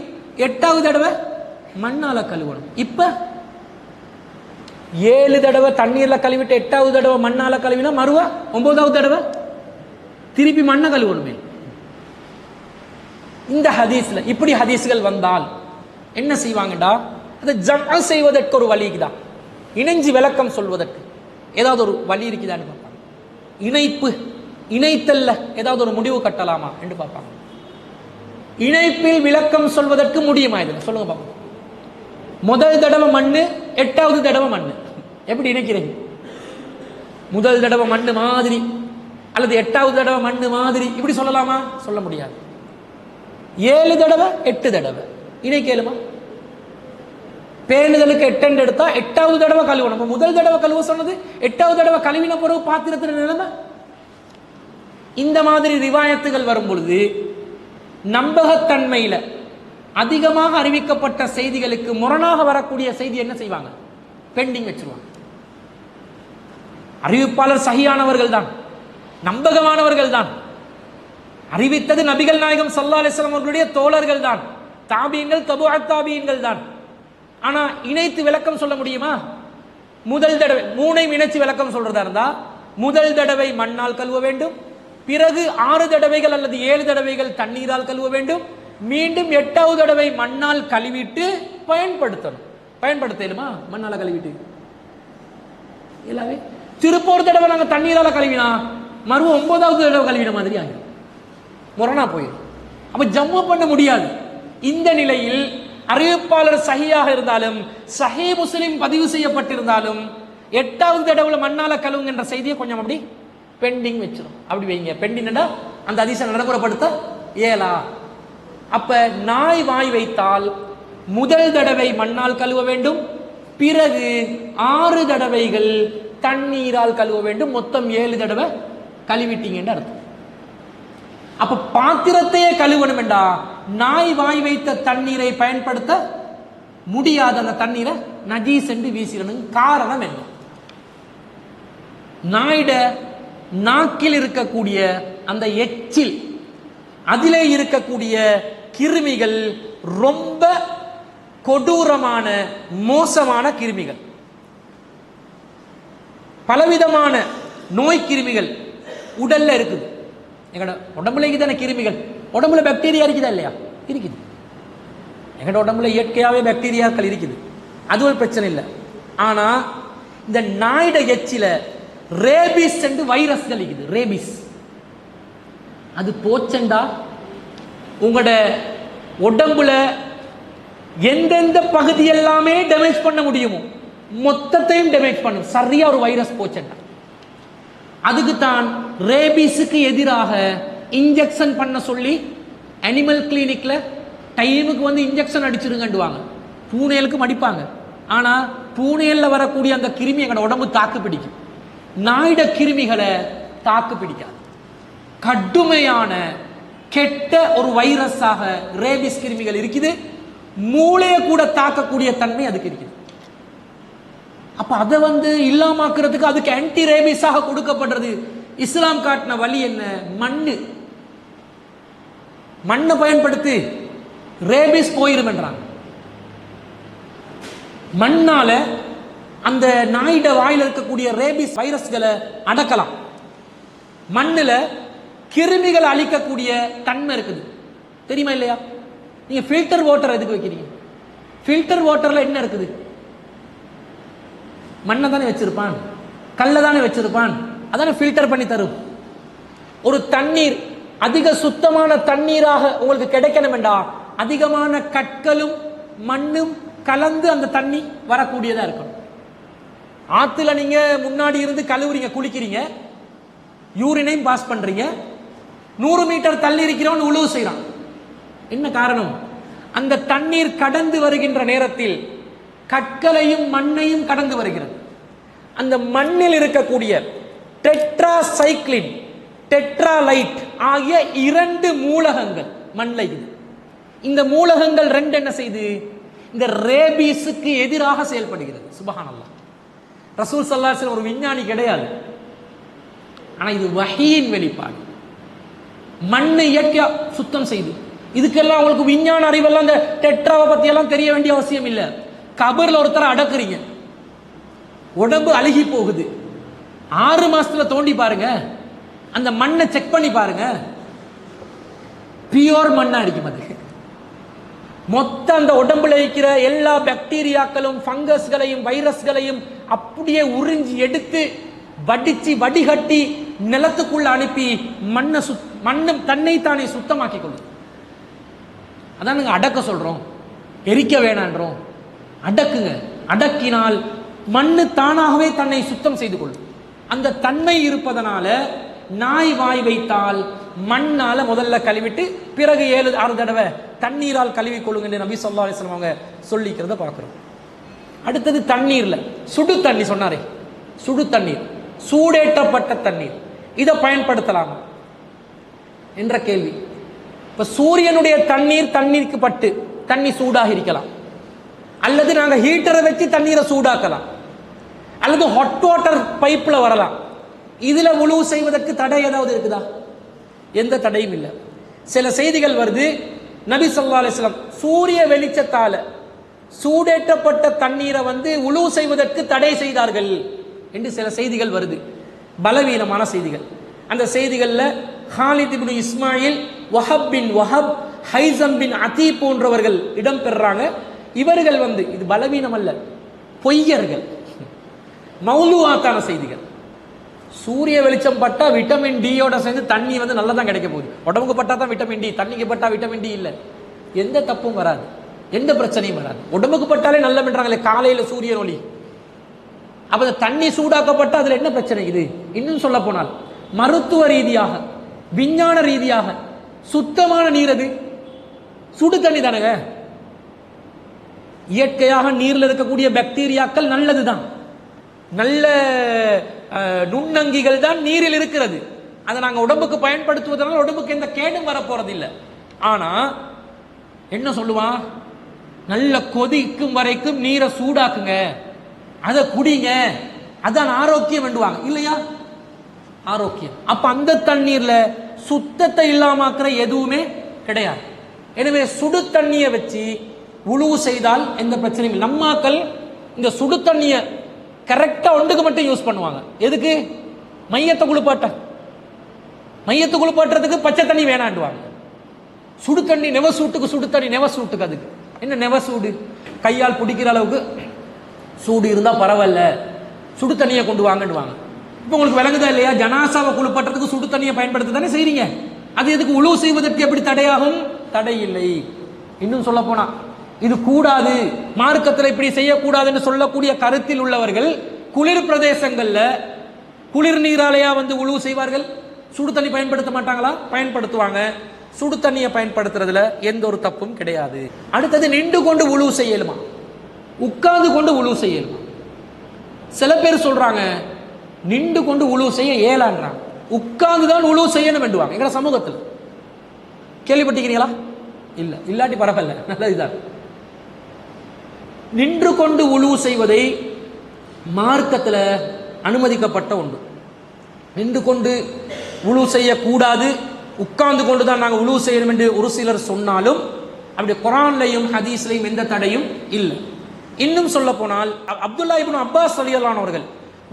8வது தடவை மண்ணால கழுவணும். இப்ப 7 தடவை தண்ணீர்ல கழுவிட்டு 8வது தடவை மண்ணால கழுவினா மறுவா 9வது தடவை திருப்பி மண்ணை கழுவணுமே. இந்த ஹதீஸ்ல இப்படி ஹதீஸ்கள் வந்தால் என்ன செய்வாங்கடா, அதை ஜம்அ செய்வதற்கு ஒரு வழிக்குதான், இணைஞ்சு விளக்கம் சொல்வதற்கு ஏதாவது ஒரு வழி இருக்குதான்னு பார்ப்பாங்க. இணைத்தல்ல ஏதாவது ஒரு முடிவு கட்டலாமா என்று பார்ப்பாங்க. இணைப்பில் விளக்கம் சொல்வதற்கு முடியுமா? இதுல சொல்லுங்க பார்ப்போம். முதல் தடவை மண்ணு 8வது தடவை மண்ணு எப்படி இணைக்கிறீங்க? முதல் தடவை மண்ணு மாதிரி அல்லது 8வது தடவை மண்ணு மாதிரி இப்படி சொல்லலாமா? சொல்ல முடியாது. 7 தடவை 8 தடவை இணைக்கலுமா? பேணுதலுக்கு 8 எடுத்தா 8வது தடவை கழுவணும். முதல் தடவை கழுவ சொன்னது 8வது தடவை கழுவின பிறகு பாத்திரத்தில் நிலைமை. இந்த மாதிரி ரிவாயத்துகள் வரும் பொழுது நம்பகத்தன்மையில அதிகமாக அறிவிக்கப்பட்ட செய்திகளுக்கு முரணாக வரக்கூடிய செய்தி என்ன செய்வாங்க? பெண்டிங் வச்சிருவாங்க. அறிவிப்பாளர் சஹியானவர்கள் தான், நம்பகமானவர்கள் தான், அறிவித்தது நபிகள் நாயகம் ஸல்லல்லாஹு அலைஹி வஸல்லம் அவர்களுடைய தோழர்கள் தான், தாபியீன்கள் தபுஅத் தாபியீன்கள் தான். ஆனா இணைத்து விளக்கம் சொல்ல முடியுமா? முதல் தடவை 3ஐயும் இணைச்சு விளக்கம் சொல்றதா இருந்தா முதல் தடவை மண்ணால் கழுவ வேண்டும், பிறகு 6 தடவைகள் அல்லது 7 தடவைகள் தண்ணீரால் கழுவ வேண்டும், மீண்டும் 8வது தடவை மண்ணால் கழுவிட்டு பயன்படுத்தணும். பயன்படுத்தலுமா? மண்ணால கழுவிட்டு எல்லாமே திருப்ப ஒரு தடவை நாங்க தண்ணீரால கழுவினா மறுவ 9வது தடவை கழுவின மாதிரி ஆகும், முரணா போயிடும். அப்ப ஜம்மு பண்ண முடியாது. இந்த நிலையில் அறிவிப்பாளர் சஹியாக இருந்தாலும் சஹீஹ் முஸ்லிம் பதிவு செய்யப்பட்டிருந்தாலும் 8வது தடவை மண்ணால கழுவுங்கிற செய்தியை கொஞ்சம் அப்படி பெண்டிங் வச்சிடும். அப்படி வைங்க. பெண்டிங் அந்த ஹதீஸை நடைமுறைப்படுத்த இயலா. அப்ப நாய் வாய் வைத்தால் முதல் தடவை மண்ணால் கழுவ வேண்டும், பிறகு 6 தடவைகள் தண்ணீரால் கழுவ வேண்டும். மொத்தம் 7 தடவை கழுவிட்டீங்கன்னு அர்த்தம். அப்ப பாத்திரத்தையே கழுவணும் என்றா நாய் வாய் வைத்த தண்ணீரை பயன்படுத்த முடியாத அந்த தண்ணீரை நஜீஸ் என்று வீசிடணும். காரணம் என்ன? நாயிட நாக்கில் இருக்கக்கூடிய அந்த எச்சில், அதிலே இருக்கக்கூடிய கிருமிகள் ரொம்ப கொடூரமான மோசமான கிருமிகள். பலவிதமான நோய் கிருமிகள் உடல்ல இருக்குது. எங்கட உடம்புல இருக்குதான கிருமிகள். உடம்புல பாக்டீரியா இருக்குதா இல்லையா? இருக்குது. எங்கட உடம்புல இயற்கையாவே பாக்டீரியாக்கள் இருக்குது, அது ஒரு பிரச்சனை இல்லை. ஆனா இந்த நாயிட எச்சில ரேபிஸ் என்று வைரஸ்கள் இருக்குது. ரேபிஸ் அது போச்சண்டா உங்களோட உடம்புல எந்தெந்த பகுதி எல்லாமே டேமேஜ் பண்ண முடியுமோ மொத்தத்தையும் டேமேஜ் பண்ணும். சரியா ஒரு வைரஸ் போச்சண்டா அதுக்கு தான் ரேபிஸுக்கு எதிராக இன்ஜெக்ஷன் பண்ண சொல்லி அனிமல் கிளினிக்ல டைமுக்கு வந்து இன்ஜெக்ஷன் அடிச்சிருங்கண்டுவாங்க. பூனைகளுக்கும் அடிப்பாங்க. ஆனா பூனையில வரக்கூடிய அந்த கிருமி எங்களோட உடம்பு தாக்கு பிடிக்கும். நாயிட கிருமிகளை தாக்கு பிடிக்காது. கடுமையான கெட்ட ஒரு வைரஸாக ரேபிஸ் கிருமிகள் இருக்குது. மூளையை கூட தாக்கக்கூடிய தன்மை அதுக்கு இருக்குது. அப்ப அதை வந்து இல்லாமக்கிறதுக்கு அதுக்கு ஆன்டி ரேபிஸாக கொடுக்கப்படுறது. இஸ்லாம் காட்டின வழி என்ன? மண்ணை பயன்படுத்தி ரேபிஸ் போயிரும் என்றாங்க. மண்ணால அந்த நாயிட வாயில இருக்கக்கூடிய ரேபிஸ் வைரஸ்களை அடக்கலாம். மண்ணுல கிருமிகளை அழிக்கக்கூடிய தன்மை இருக்குது. தெரியுமா இல்லையா? நீங்க ஃபில்டர் வாட்டர் எதுக்கு வைக்கிறீங்க? ஃபில்டர் வாட்டர்ல என்ன இருக்குது? மண்ணை தானே வச்சிருப்பான், கல்லை தானே வச்சிருப்பான், அதானே ஃபில்டர் பண்ணி தரும். ஒரு தண்ணீர் அதிக சுத்தமான தண்ணீராக உங்களுக்கு கிடைக்கணும் என்றா அதிகமான கற்களும் மண்ணும் கலந்து அந்த தண்ணி வரக்கூடியதா இருக்கணும். ஆத்துல நீங்க முன்னாடி இருந்து கழுவுறீங்க, குளிக்கிறீங்க, யூரினையும் பாஸ் பண்றீங்க, 100 மீட்டர் தள்ளி இருக்கிறவன் உழவு செய்யறான். என்ன காரணம்? அந்த தண்ணீர் கடந்து வருகின்ற நேரத்தில் கற்களையும் மண்ணையும் கடந்து வருகிறது. அந்த மண்ணில் இருக்கக்கூடிய டெட்ராசைக்ளின், டெட்ராலைட் ஆகிய 2 மூலகங்கள் மண்ணில். இந்த மூலகங்கள் 2 என்ன செய்து இந்த ரேபீஸுக்கு எதிராக செயல்படுகிறது. சுப்ஹானல்லாஹ். ரசூல் ஸல்லல்லாஹு அலைஹி வஸல்லம் ஒரு விஞ்ஞானி கிடையாது. ஆனா இது வஹீயின் வெளிப்பாடு. மண்ணை இயற்கையா சுத்தம் செய்து, இதுக்கெல்லாம் உங்களுக்கு விஞ்ஞான அறிவெல்லாம் இந்த டெட்ராவை பத்தி எல்லாம் தெரிய வேண்டிய அவசியம் இல்லை. கபர்ல ஒருத்தரை அடக்குறீங்க, உடம்பு அழுகி போகுது, 6 மாசத்துல தோண்டி பாருங்க, அந்த மண்ணை செக் பண்ணி பாருங்க, பியோர் மண்ணா இருக்கும். அது மொத்த அந்த உடம்புல இருக்கிற எல்லா பாக்டீரியாக்களும் ஃபங்கஸ்களையும் வைரஸ்களையும் அப்படியே உறிஞ்சி எடுத்து வடிச்சு வடிகட்டி நிலத்துக்குள்ள அனுப்பி மண்ணு தன்னை தானே சுத்தமாக்கி கொள்ளும். அதான் நாங்க அடக்க சொல்றோம், எரிக்க வேணான்றோம். அடக்குங்க. அடக்கினால் மண்ணு தானாகவே தன்னை சுத்தம் செய்து கொள்ளும். அந்த தன்மை இருப்பதனால நாய் வாய் வைத்தால் மண்ணால முதல்ல கழுவிட்டு பிறகு 7-6 தடவை தண்ணீரால் கழுவி கொள்ளுங்க என்று நபி ஸல்லல்லாஹு அலைஹி வஸல்லம் அவங்க சொல்லிக்கிறத பார்க்கிறோம். அடுத்தது தண்ணீர்ல சுடு தண்ணி சொன்னாரே, சுடு தண்ணீர், சூடேற்றப்பட்ட தண்ணீர், இதை பயன்படுத்தலாம் என்ற கேள்வி. இப்ப சூரியனுடைய தண்ணீருக்கு பட்டு தண்ணி சூடாக இருக்கலாம், அல்லது நாங்க ஹீட்டரை வச்சு தண்ணீரை சூடாக்கலாம், அல்லது ஹாட் வாட்டர் பைப்ல வரலாம். இதுல வுளு செய்வதற்கு தடை ஏதாவது இருக்குதா? எந்த தடையும் இல்லை. சில செய்திகள் வருது, நபி ஸல்லல்லாஹு அலைஹி வஸல்லம் சூரிய வெளிச்சத்தால சூடேற்றப்பட்ட தண்ணீரை வுளு செய்வதற்கு தடை செய்தார்கள் என்று சில செய்திகள் வருது, பலவீனமான செய்திகள். அந்த செய்திகள்ல ஹாலித் இப்னு இஸ்மாயில், வஹப் பின் வஹப், ஹைசம் பின் அதி போன்றவர்கள் இடம் பெறாங்க. இவர்கள் இது பலவீனம் அல்ல, பொய்யர்கள், மௌலூஆத்தான செய்திகள். சூரிய வெளிச்சம் பட்டா விட்டமின் டியோட சேர்ந்து தண்ணி நல்லா தான் கிடைக்க போகுது. உடம்புக்கு பட்டா தான் விட்டமின் டி, தண்ணிக்கு பட்டா விட்டமின் டி இல்லை. எந்த தப்பும் வராது, எந்த பிரச்சனையும் வராது. உடம்புக்கு பட்டாலே நல்ல பண்றாங்களே காலையில சூரியன் ஒளி. அப்ப தண்ணி சூடாக்கப்பட்ட அதுல என்ன பிரச்சனை? இது இன்னும் சொல்ல போனால் மருத்துவ ரீதியாக விஞ்ஞான ரீதியாக சுத்தமான நீர் அது சுடு தண்ணி தானங்க. இயற்கையாக நீர்ல இருக்கக்கூடிய பாக்டீரியாக்கள் நல்லதுதான், நல்ல நுண்ணங்கிகள் தான் நீரில் இருக்கிறது. அதை நாங்க உடம்புக்கு பயன்படுத்துவதனால உடம்புக்கு எந்த கேடும் வரப்போறது இல்லை. ஆனா என்ன சொல்லுவான், நல்ல கொதிக்கும் வரைக்கும் நீரை சூடாக்குங்க, அதை குடிங்க, அதான் ஆரோக்கியம் என்றுவாங்க இல்லையா? ஆரோக்கியம். அப்ப அந்த தண்ணீர்ல சுத்தத்தை இல்லாமக்கிற எதுவுமே கிடையாது. எனவே சுடு தண்ணியை வச்சு வுளு செய்தால் எந்த பிரச்சனையும் இல்லை. நம்மாக்கள் இந்த சுடு தண்ணியை கரெக்டா ஒன்றுக்கு மட்டும் யூஸ் பண்ணுவாங்க. எதுக்கு? மையத்தை குளிப்பாட்டுறதுக்கு பச்சை தண்ணி வேணாண்டுவாங்க. சுடு தண்ணி நெவசூட்டுக்கு, சுடு தண்ணி நெவசூட்டுக்கு. அதுக்கு என்ன நெவசூடு? கையால் பிடிக்கிற அளவுக்கு சூடு இருந்தா பரவாயில்ல, சுடு தண்ணியை கொண்டு வாங்கண்டுவாங்க. இப்போ உங்களுக்கு விளங்குதா இல்லையா? ஜனாசாவை குளிப்பாட்டுறதுக்கு சுடு தண்ணியை பயன்படுத்த தானே செய்றீங்க. அது எதுக்கு? உழு செய்வதற்கு எப்படி தடையாகும்? தடை இல்லை. இன்னும் சொல்ல போனா இது கூடாது, மார்க்கத்தில் இப்படி செய்யக்கூடாது என்று சொல்லக்கூடிய கருத்தில் உள்ளவர்கள் குளிர் பிரதேசங்கள்ல குளிர் நீராலையா உழு செய்வார்கள். சுடு தண்ணி பயன்படுத்த மாட்டாங்களா? பயன்படுத்துவாங்க. சுடு தண்ணியை பயன்படுத்துறதுல எந்த ஒரு தப்பும் கிடையாது. அடுத்தது நின்று கொண்டு உழு செய்யலுமா, உட்கார்ந்து கொண்டு உழு செய்யலுமா? சில பேர் சொல்றாங்க நின்று கொண்டு உழு செய்ய இயலான்றாங்க, உட்கார்ந்து தான் உழு செய்யணும் வேண்டுவாங்க. எங்க சமூகத்தில் கேள்விப்பட்டிருக்கிறீங்களா? இல்ல, இல்லாட்டி பரவாயில்ல, நல்லதுதான். நின்று கொண்டு உழு செய்வதை மார்க்கத்தில் அனுமதிக்கப்பட்ட ஒன்று. நின்று கொண்டு உழு செய்யக்கூடாது, உட்கார்ந்து கொண்டு தான் நாங்கள் உழு செய்யணும் என்று ஒரு சிலர் சொன்னாலும் அப்படி குர்ஆன்லையும் ஹதீஸ்லையும் எந்த தடையும் இல்லை. இன்னும் சொல்ல போனால் அப்துல்லா இப்னு அப்பாஸ் ரலியல்லாஹு அவர்கள்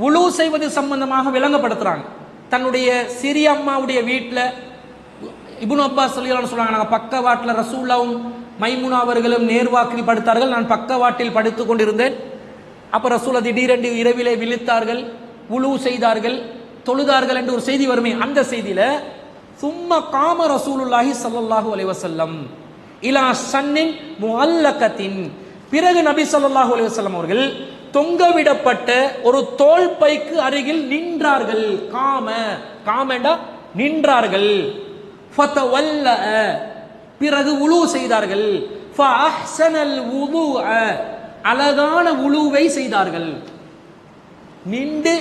உழு செய்வது சம்பந்தமாக விளங்கப்படுத்துறாங்க. தன்னுடைய சிறிய அம்மாவுடைய வீட்டில் இப்னு அப்பாஸ் ரலியல்லாஹு சொல்றாங்க, நாங்கள் பக்க வாட்டில் ரசூலுல்லாஹும் மைமுனா அவர்களும் நேர்வாக்கில் படுத்தார்கள், நான் பக்கவாட்டில் படுத்துக் கொண்டிருந்தேன். அப்ப ரசூல் திடீரென்று இரவிலே விழித்தார்கள், உழு செய்தார்கள், தொழுதார்கள் என்று ஒரு செய்தி வருமே. அந்த செய்தியில சும்மா காம ரசூலுல்லாஹி ஸல்லல்லாஹு அலைஹி வஸல்லம் இலா சன்னின் முஅல்லகத்தின், பிறகு நபி ஸல்லல்லாஹு அலைஹி வஸல்லம் அவர்கள் தொங்கவிடப்பட்ட ஒரு தோல் பைக்கு அருகில் நின்றார்கள். காமண்டா நின்றார்கள். ஃபதவல்ல, பிறகு உழு செய்தார்கள். ஃபஅஹ்ஸனல் வுதுஅ, அழகான உழுவை செய்தார்கள். நின்று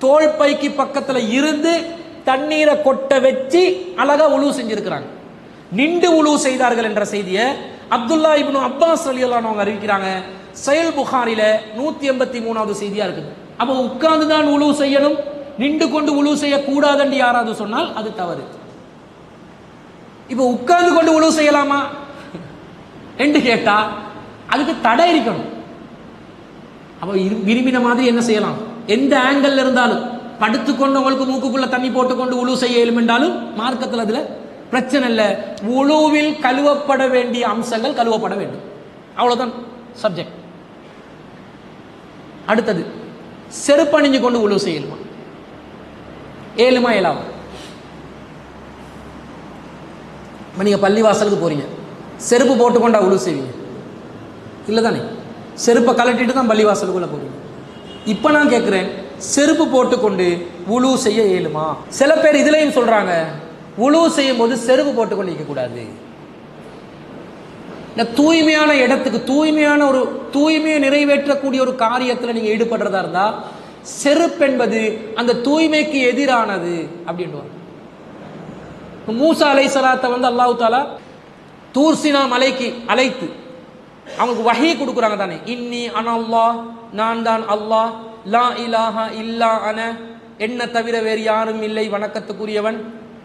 தோல் பைக்கு பக்கத்துல இருந்து தண்ணீரை கொட்ட வச்சு அழகா உழு செஞ்சிருக்கிறாங்க. நின்று உழு செய்தார்கள் என்ற செய்தியை அப்துல்லா இப்னு அப்பாஸ் ரலியல்லாஹு அன்ஹு அறிவிக்கிறாங்க, சஹீஹ் புகாரில 183வது செய்தியா இருக்குது. அப்போ உட்கார்ந்து தான் உலு செய்யணும், நின்று கொண்டு உலு செய்யக்கூடாதுன்னு யாராவது சொன்னால் அது தவறு. இப்போ உட்கார்ந்து கொண்டு உலு செய்யலாமா என்று கேட்டா அதுக்கு தடை இருக்கணும். அப்போ விரும்பின மாதிரி என்ன செய்யலாம், எந்த ஆங்கிள் இருந்தாலும் படுத்துக்கொண்டு உங்களுக்கு மூக்குக்குள்ள தண்ணி போட்டுக்கொண்டு உலு செய்ய இயலும் என்றாலும் மார்க்கத்தில் அதுல பிரச்சனை இல்லை. உலுவில் கழுவப்பட வேண்டிய அம்சங்கள் கழுவப்பட வேண்டும், அவ்வளவுதான் சப்ஜெக்ட். அடுத்தது செருப்பணிஞ்சு கொண்டு உலு செய்யலுமா, ஏழுமா ஏழாமா? நீங்க பள்ளிவாசலுக்கு போறீங்க, செருப்பு போட்டுக்கொண்டா உலு செய்வீங்க? இல்லை தானே, செருப்பை கலட்டிட்டு தான் பள்ளிவாசலுக்குள்ள போறீங்க. இப்ப நான் கேட்கிறேன், செருப்பு போட்டுக்கொண்டு உலு செய்ய இயலுமா? சில பேர் இதுலயும் சொல்றாங்க, உலு செய்யும் போது செருப்பு போட்டுக்கொண்டு இருக்க கூடாது. தூய்மையான இடத்துக்கு, தூய்மையான ஒரு தூய்மையை நிறைவேற்றக்கூடிய ஒரு காரியத்தில் நீங்க ஈடுபடுறதா இருந்தா செருப்பு என்பது அந்த தூய்மைக்கு எதிரானது அப்படின்னு. மூசா அலைஹிஸ்ஸலாத்தை அல்லாஹ் தஆலா தூர்சினா மலைக்கு அழைத்து அவங்களுக்கு வஹீ கொடுக்குறாங்க தானே, இன்னி அனல்லாஹ், நான் தான் அல்லாஹ், லா இலாஹா இல்லா அன, என்ன தவிர வேறு யாரும் இல்லை வணக்கத்துக்குரியவன்,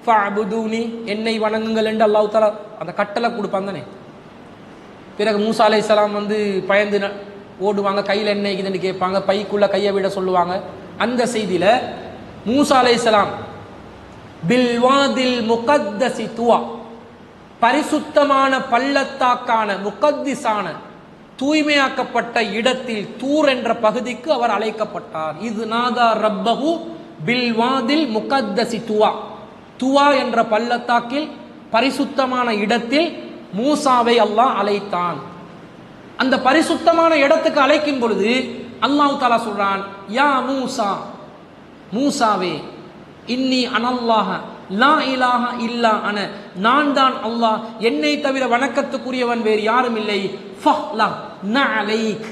ஃபஅபுதூனி, என்னை வணங்குங்கள் என்று அல்லாஹ் தஆலா அந்த கட்டளை கொடுப்பாங்க தானே. பிறகு மூசா அலைஹிஸ்ஸலாம் பயந்து ஓடுவாங்க, கையில் என்ன இருக்குதுன்னு கேட்பாங்க, பைக்குள்ள கையை விட சொல்லுவாங்க. அந்த செய்தியில மூசா அலைஹிஸ்ஸலாம் பில்வாதில் முகத்தசி துவா, பரிசுத்தமான பள்ளத்தாக்கான முகத்திஸான தூய்மையாக்கப்பட்ட இடத்தில் தூர் என்ற பகுதிக்கு அவர் அழைக்கப்பட்டார். இது நாதா ரப்பஹு பில்வாதில் முகத்தசி துவா, துவா என்ற பள்ளத்தாக்கில் பரிசுத்தமான இடத்தில் மூசாவை அல்லாஹ் அழைத்தான். அந்த பரிசுத்தமான இடத்துக்கு அழைக்கும் பொழுது அல்லாஹ் தஆலா சொல்றான், யா மூசா, மூசாவே, இன்னி அனல்லாஹ லா இலாஹா இல்லா அன, நான் தான் அல்லாஹ், என்னை தவிர வணக்கத்துக்குரியவன் வேறு யாரும் இல்லை, ஃபஹ்லா நஅலைக்,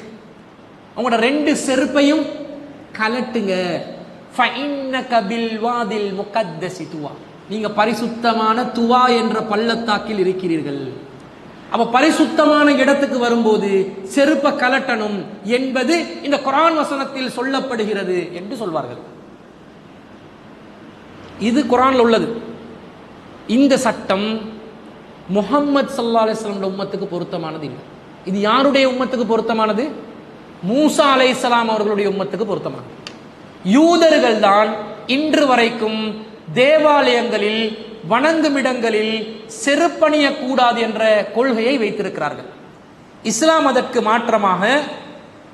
உங்களோட ரெண்டு செருப்பையும் கலட்டுங்க, ஃபஇன்னக பில்வாதில் முகத்தஸி துவா, நீங்க பரிசுத்தமான துவா என்ற பள்ளத்தாக்கில் இருக்கிறீர்கள். அப்ப பரிசுத்தமான இடத்துக்கு வரும்போது செருப்ப கலட்டணும் என்பது இந்த குர்ஆன் வசனத்தில் சொல்லப்படுகிறது என்று சொல்வார்கள். இது குர்ஆன்ல உள்ளது. இந்த சட்டம் முஹம்மது ஸல்லல்லாஹு அலைஹி வஸல்லம் உம்மத்துக்கு பொருத்தமானது இல்லை. இது யாருடைய உம்மத்துக்கு பொருத்தமானது? மூசா அலைஹிஸ்ஸலாம் அவர்களுடைய உம்மத்துக்கு பொருத்தமானது. யூதர்கள் தான் இன்று வரைக்கும் தேவாலயங்களில் வணங்குமிடங்களில் செருப்பணிய கூடாது என்ற கொள்கையை வைத்திருக்கிறார்கள். இஸ்லாம் அதற்கு மாற்றமாக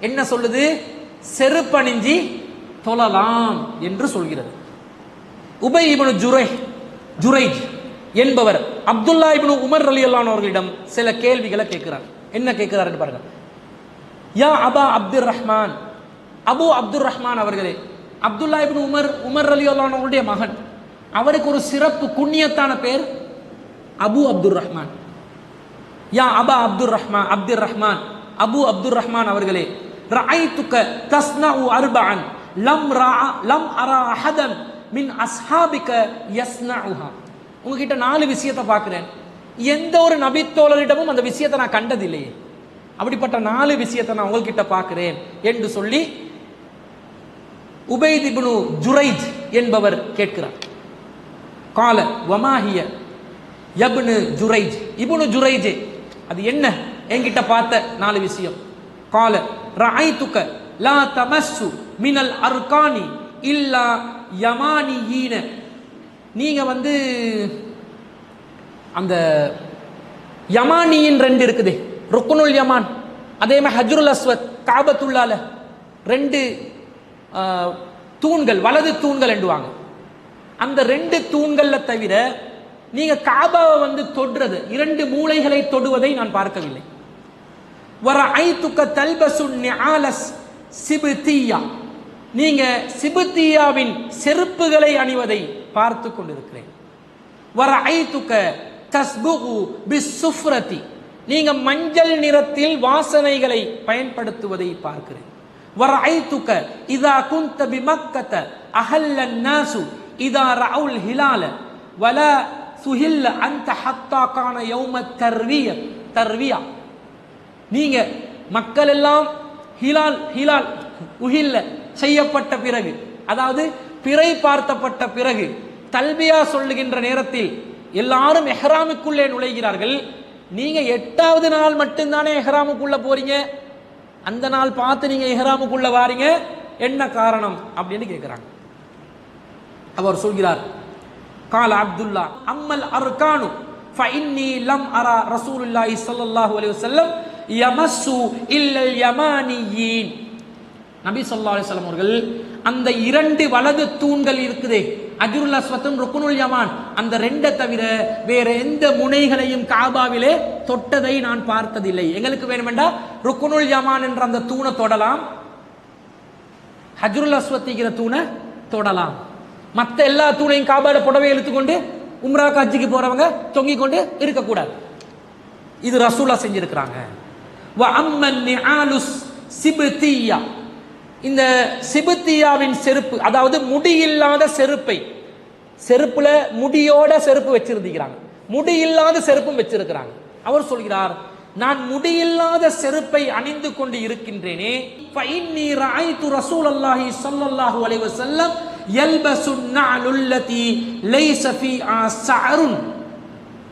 என்ன சொல்லுது? செருப்பணிஞ்சி தொழலாம் என்று சொல்கிறது. உபை இப்னு ஜுரைஜ் என்பவர் அப்துல்லா இப்னு உமர் ரலியல்லாஹு அன்ஹு அவர்களிடம் சில கேள்விகளை கேட்கிறார். என்ன கேட்கிறார் பாருங்க. யா அபா அப்துர் ரஹ்மான், அபு அப்துர் ரஹ்மான் அவர்களே, அப்துல்லா இப்னு உமர் ரலியல்லாஹு அன்ஹு அவருடைய மகன், அவருக்கு ஒரு சிறப்பு குண்ணியத்தான பேர் அபு அப்துர் ரஹ்மான். யா அபா அப்துர் ரஹ்மான், அபு அப்துர் ரஹ்மான் அவர்களே, ரஅய்துக தஸ்னஉ அர்பஅன் லம் அரா அஹதன் மின் அஸ்ஹாபிக யஸ்னஉஹா, உங்ககிட்ட 4 விஷயத்தை பார்க்கிறேன், எந்த ஒரு நபித்தோழரிடமும் அந்த விஷயத்தை நான் கண்டதில்லையே, அப்படிப்பட்ட 4 விஷயத்தை நான் உங்ககிட்ட பார்க்கிறேன் என்று சொல்லி உபைத் இப்னு ஜுரைஜ் என்பவர் கேட்கிறார். கால வமாஹிய யப்னு ஜுரைஜ், இப்னு ஜுரைஜ், அது என்ன என்கிட்ட பார்த்த 4 விஷயம். கால ரஅய்துக லா தமஸ்ஸு மினல் அர்கானி இல்லா யமானியீன, நீங்க அந்த யமானியின் 2 இருக்குது, ருக்னுல் யமான், அதே மாதிரி ஹஜ்ருல் அஸ்வத், காபத்துல்லால 2 தூண்கள், வலது தூண்கள் என்றுவாங்க. அந்த 2 தூண்கள்ல தவிர நீங்க காபாவை தொடுறது, 2 மூலைகளை தொடுவதை நான் பார்க்கவில்லை. வரஐதுக தல்பசு நிஆலஸ் சிப்தியா, நீங்க சிப்தியாவின் செருப்புகளை அணிவதை பார்த்து கொண்டிருக்கிறேன். வரஐதுக தஸ்புகு பிஸ்ஸுஃப்ரதி, நீங்க மஞ்சள் நிறத்தில் வாசனைகளை பயன்படுத்துவதை பார்க்கிறேன். வரஐதுக இதா குன்த பிமக்கத அஹல்லன் நாசு இதா ரஅவுல் ஹிலால வலா சுஹில்ல அன்த ஹத்தா கான யௌமத் தர்விய தர்வியா. நீங்க மக்கள் எல்லாம் ஹிலால் ஹிலால் உஹில்ல செய்யப்பட்ட பிறகு, அதாவது பிறை பார்த்தப்பட்ட பிறகு தல்பியா சொல்லுகின்ற நேரத்தில் எல்லாரும் எஹ்ராமுக்குள்ளே நுழைகிறார்கள். நீங்க 8வது நாள் மட்டும்தானே எஹ்ராமுக்குள்ள போறீங்க, அந்த நாள் பார்த்து நீங்க எஹ்ராமுக்குள்ள வாரீங்க, என்ன காரணம் அப்படின்னு கேட்கிறாங்க. அவர் சொல்கிறார், கால அப்துல்லா அம்மல் அர்கானு ஃபஇன்னி லம் அரா ரசூலுல்லாஹி ஸல்லல்லாஹு அலைஹி வஸல்லம் யமஸ்ஸு இல்லல் யமானியீன். நபி ஸல்லல்லாஹு அலைஹி வஸல்லம் அவர்கள் அந்த 2 வலது தூண்கள் இருக்குதே, அஜ்ருல் அஸ்வத்தும் ருக்குனுல் யமான், அந்த 2 தவிர வேற எந்த முனைகளையும் காபாவிலே தொட்டதை நான் பார்த்ததில்லை. எங்களுக்கு வேணுமெண்டா ருக்குனுல் யமான் என்ற அந்த தூணை தொடலாம், அஜ்ருல் அஸ்வத்திக்கிற தூணை தொடலாம். மற்ற எல்லா தூணையும் காபால புடவை இழுத்துக்கொண்டு உம்ராக்கு ஹஜ்ஜுக்கு போறவங்க தொங்கிக் கொண்டு இருக்கக்கூடாது. இது ரசூலா செஞ்சிருக்கிறாங்க. வ அம்மன் நிஆலுஸ் சிப்தியா, இந்த சிபுத்தியாவின் செருப்பு, அதாவது முடி இல்லாத செருப்பை, செருப்புல முடியோட செருப்பு வச்சிருக்கிறாங்க, முடி இல்லாத செருப்பும் வச்சிருக்கிறாங்க. அவர் சொல்கிறார், நான் முடியில்லாத செருப்பை அணிந்து கொண்டு இருக்கின்றேனே. ஃபஇன்னி ரஅய்து ரசூலல்லாஹி ஸல்லல்லாஹு அலைஹி வஸல்லம் யல்பசு நஅலுல்லதி லைஸ ஃபீஹா ஸஅருன்.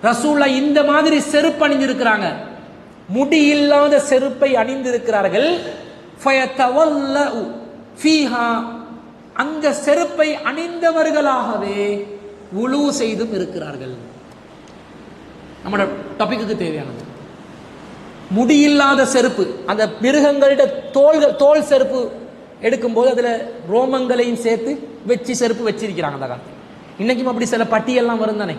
ரசூலுல்லாஹ் இந்த மாதிரி செருப்பு அணிந்திருக்கிறாங்க, முடியில்லாத செருப்பை அணிந்திருக்கிறார்கள். ஃபயதவல்லு ஃபீஹா, அந்த செருப்பை அணிந்தவர்களாகவே வுலு செய்தும் இருக்கிறார்கள். நம்மளோட டாபிக்கு தேவையானது முடியில்லாத செருப்பு. அந்த மிருகங்களிட தோல் செருப்பு எடுக்கும்போது அதுல ரோமங்களையும் சேர்த்து வச்சு செருப்பு வச்சிருக்கிறாங்க அந்த காலத்தில். இன்னைக்கும் அப்படி சில பட்டியெல்லாம் வரும் தானே.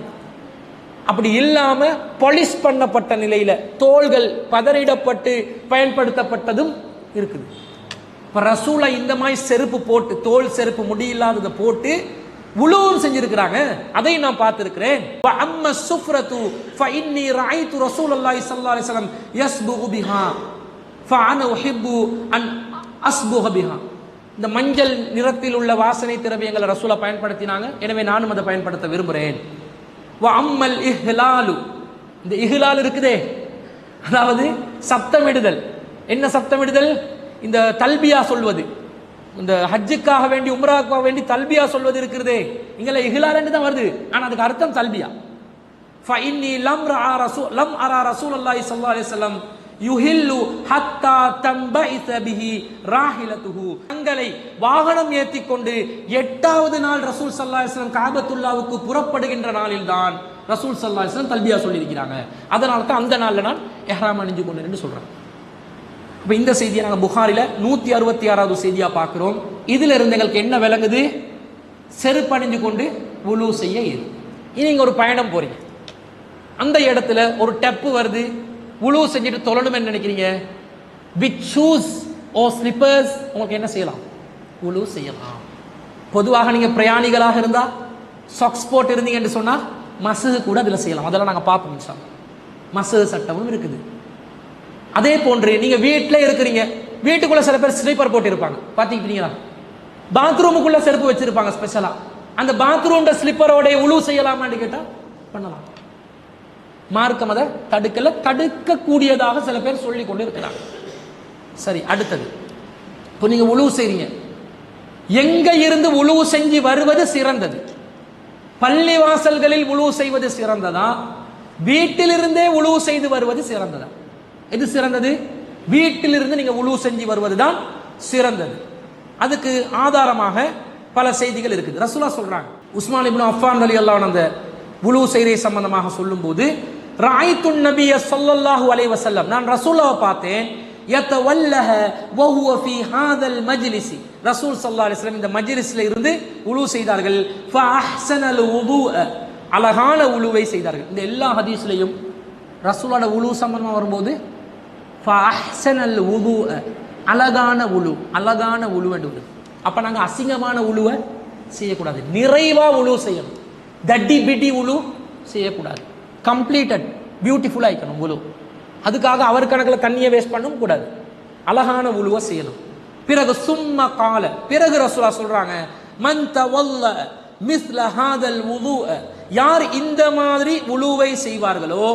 அப்படி இல்லாம பாலிஷ் பண்ணப்பட்ட நிலையில தோள்கள் பதறிடப்பட்டு பயன்படுத்தப்பட்டதும் இருக்குது. இப்ப ரசூலா இந்த மாதிரி செருப்பு போட்டு, தோல் செருப்பு முடியில்லாததை போட்டு வுலூவும் செஞ்சிருக்கிறாங்க, அதை நான் பார்த்திருக்கிறேன். வ அம்ம சுஃப்ரது ஃபஇன்னி ரஅய்து ரசூலல்லாஹி ஸல்லல்லாஹு அலைஹி வஸல்லம் யஸ்புகு பிஹா ஃபஅன உஹிப்பு அன் அஸ்புக பிஹா. இந்த மஞ்சள் நிறத்தில் உள்ள வாசனை திரவியங்களை ரசூலா பயன்படுத்தினாங்க, எனவே நானும் அதை பயன்படுத்த விரும்புகிறேன். வ அம்மல் இஹ்லாலு, இந்த இஹ்லால் இருக்குதே, அதாவது சப்தமிடுதல். என்ன சப்தமிடுதல்? இந்த தல்பியா சொல்வது, இந்த ஹஜ்ஜுக்காக வேண்டி உம்ராவுக்காக வேண்டி தல்பியா சொல்வது இருக்கிறதே, இங்கல இஹ்லால் தான் வருது, ஆனா அதுக்கு அர்த்தம் தல்பியா. ஃபஇன்னி லம் அரா ரசூலுல்லாஹி ஸல்லல்லாஹு அலைஹி வஸல்லம் யுஹில்லு ஹத்தா தம்பஇஸ பிஹி ராஹிலத்துஹு. தங்களை வாகனம் ஏற்றி கொண்டு 8வது நாள் ரசூல் ஸல்லல்லாஹு அலைஹி வஸல்லம் காபத்துல்லாவுக்கு புறப்படுகின்ற நாளில் தான் ரசூல் ஸல்லல்லாஹு அலைஹி வஸல்லம் தல்பியா சொல்லியிருக்கிறாங்க. அதனால தான் அந்த நாளில் நான் இஹ்ராம் அணிஞ்சு கொண்டேன்னு சொல்றேன். இப்போ இந்த செய்தியை நாங்கள் புகாரில 166வது செய்தியா பார்க்கிறோம். இதுல இருந்து எங்களுக்கு என்ன விளங்குது? செருப்பு அணிஞ்சு கொண்டு வுலு செய்ய ஏது. இனி நீங்க ஒரு பயணம் போறீங்க, அந்த இடத்துல ஒரு டெப்பு வருது, வுலு செஞ்சுட்டு தொழணும்னு நினைக்கிறீங்க, வித் ஷூஸ் ஓ ஸ்லிப்பர்ஸ் உங்களுக்கு என்ன செய்யலாம்? வுலு செய்யலாம். பொதுவாக நீங்க பிரயாணிகளாக இருந்தா சாக்ஸ் போட்டு இருந்தீங்கன்னு சொன்னா மஸ்ஹு கூட அதில் செய்யலாம். அதெல்லாம் நாங்கள் பார்ப்போம் இன்ஷால்லா. மஸ்ஹு சட்டமும் இருக்குது. அதே போன்று நீங்க வீட்டில் இருக்கிறீங்க, வீட்டுக்குள்ள சில பேர் ஸ்லீப்பர் போட்டு இருப்பாங்க, பாத்தீங்களா? பாத்ரூமுக்குள்ள செருப்பு வச்சிருப்பாங்க ஸ்பெஷலா. அந்த பாத்ரூம் ஸ்லிப்பரோட வுலு செய்யலாமான்னு கேட்டா பண்ணலாம். மார்க்கம் அதை தடுக்கல, தடுக்கக்கூடியதாக சில பேர் சொல்லி கொண்டு இருக்கிறாங்க. சரி, அடுத்தது, இப்போ நீங்க வுலு செய்றீங்க, எங்க இருந்து வுலு செஞ்சு வருவது சிறந்தது? பள்ளி வாசல்களில் வுலு செய்வது சிறந்ததா, வீட்டிலிருந்தே வுலு செய்து வருவது சிறந்ததா? எது சிறந்தது? வீட்டிலிருந்து நீங்க வுலு செஞ்சு வருவதுதான் சிறந்தது. அதுக்கு ஆதாரமாக பல செய்திகள் இருக்குது. ரசூலுல்லாஹ் சொல்றாங்க, உஸ்மான் இப்னு அஃபான் ரலியல்லாஹு அன்ஹு அந்த வுலு செய்றை சம்பந்தமாக சொல்லும்போது, ரஅய்து நபிய ஸல்லல்லாஹு அலைஹி வஸல்லம், நான் ரசூலுல்லாஹ் பார்த்தேன், யதவல்லஹ வ ஹுவ ஃபீ ஹாதல் மஜ்லிஸ், ரசூல் ஸல்லல்லாஹு அலைஹி வஸல்லம் இந்த மஜ்லிஸ்ல இருந்து வுலு செய்தார்கள். ஃப அஹ்ஸனல் வுதுஅ, அழகான வுலுவை செய்தார்கள். இந்த எல்லா ஹதீஸ்லயும் ரசூலோட வுலு சம்பந்தமாக வரும்போது ஃப அஹ்ஸனல் வுதுஅ, அழகான வுலு, அழகான வுலு என்று வருது. அப்ப நாங்க அசிங்கமான வுலுவை செய்யக்கூடாது, நிறைவா வுலு செய்யணும். தட்டி பிடி வுலு செய்யக்கூடாது, கம்ப்ளீட்டட் பியூட்டிஃபுல்லா இருக்கணும் வுலு. அதுக்காக அவர் கணக்கில் தண்ணியை வேஸ்ட் பண்ணவும் கூடாது, அழகான வுலுவை செய்யணும். பிறகு சும்மா கால, பிறகு ரசூலா சொல்றாங்க, மன் தவல்ல மிஸ்ல ஹாதல் வுதுஅ யார் இந்த மாதிரி உலுவை செய்வார்களோ,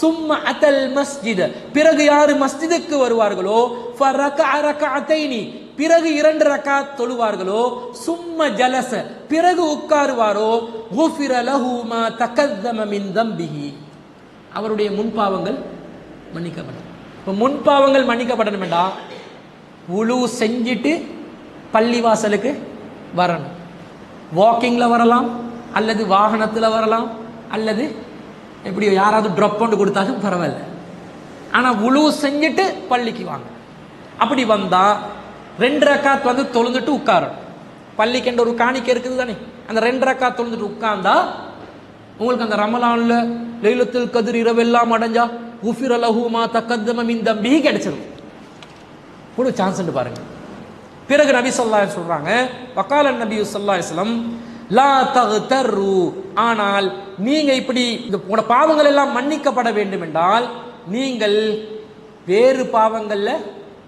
சும்ம அத்தல் மஸ்ஜித், பிறகு யார் மஸ்ஜிதுக்கு வருவார்களோ, ஃபரகஅ ரகஅத்தைனி, பிறகு 2 ரக்காத் தொழுவார்களோ, சும்ம ஜலச, பிறகு உட்காருவாரோ, குஃபிர லஹு மா தகத்தம மின் தம்பிஹி, அவருடைய முன்பாவங்கள் மன்னிக்கப்படும். இப்போ முன்பாவங்கள் மன்னிக்கப்படணும் என்றா உலு செஞ்சிட்டு பள்ளிவாசலுக்கு வரணும். வாக்கிங்ல வரலாம், அல்லது வாகனத்தில் வரலாம், அல்லது எப்படி யாராவது ட்ராப் கொண்டு கொடுத்தாலும் பரவாயில்ல. ஆனால் உலு செஞ்சுட்டு பள்ளிக்கு வாங்க. அப்படி வந்தா 2 ரக்காத் வந்து தொழுந்துட்டு உட்காரணும். பள்ளிக்கு என்ற ஒரு காணிக்கை இருக்குது தானே, அந்த 2 ரக்காத் தொழுந்துட்டு உட்கார்ந்தா உங்களுக்கு அந்த ரமலான்ல லைலத்துல் கத்ர் இரவெல்லாம் அடைஞ்சா குஃபிர லஹு மா தகத்தம மின் தம்பிஹி கிடைச்சிடும். ஒரு சான்ஸ் பாருங்க. பிறகு நபி ஸல்லல்லாஹு அலைஹி சொல்றாங்க, வகால நபி ஸல்லல்லாஹு அலைஹி வஸல்லம் லா தக்தரு, ஆனால் நீங்க இப்படி இந்த உங்களோட பாவங்கள் எல்லாம் மன்னிக்கப்பட வேண்டும் என்றால் நீங்கள் வேறு பாவங்கள்ல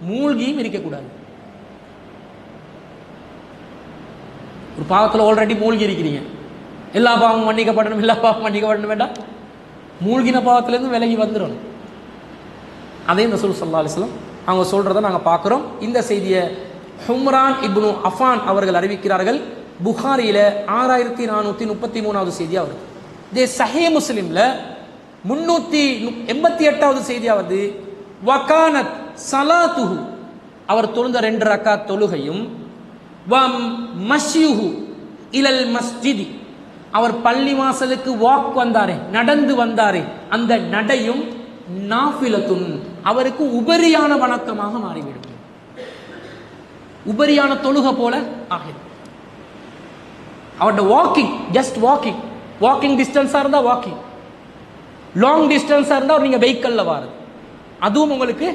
மூழ்கியும் இருக்கக்கூடாது. ஒரு பாவத்தில் ஆல்ரெடி மூழ்கி இருக்கிறீங்க, எல்லா பாவமும் மன்னிக்கப்படணும், எல்லா பாவமும் மன்னிக்கப்படணும் வேண்டாம், மூழ்கின பாவத்திலேருந்து விலகி வந்துடணும். அதையும் ரசூல் ஸல்லல்லாஹு அலைஹி வஸல்லம் அவங்க சொல்றதை நாங்கள் பார்க்குறோம். இந்த செய்தியை ஹும்ரான் இப்னு அஃபான் அவர்கள் அறிவிக்கிறார்கள். புகாரியில 6433வது செய்தியா வருது. இதே சஹீஹ் முஸ்லிம்ல 388வது செய்தியாவது வகானத் ஸலாத்துஹு, அவர் தொழுந்த 2 ரக்காத் தொழுகையும், வ மஷ்யுஹு இலல் மஸ்ஜிதி, அவர் பள்ளிவாசலுக்கு வாக் வந்தாரே, நடந்து வந்தாரே, அந்த நடையும் நாஃபிலத்துன், அவருக்கு உபரியான வணக்கமாக மாறிவிடும், உபரியான தொழுகை போல ஆகிடும். அவருடைய வாக்கிங், ஜஸ்ட் வாக்கிங், வாக்கிங் டிஸ்டன்ஸா இருந்தா வாக்கிங், லாங் டிஸ்டன்ஸா இருந்தா நீங்க வெஹிக்கல்ல வாருது, அதுவும் உங்களுக்கு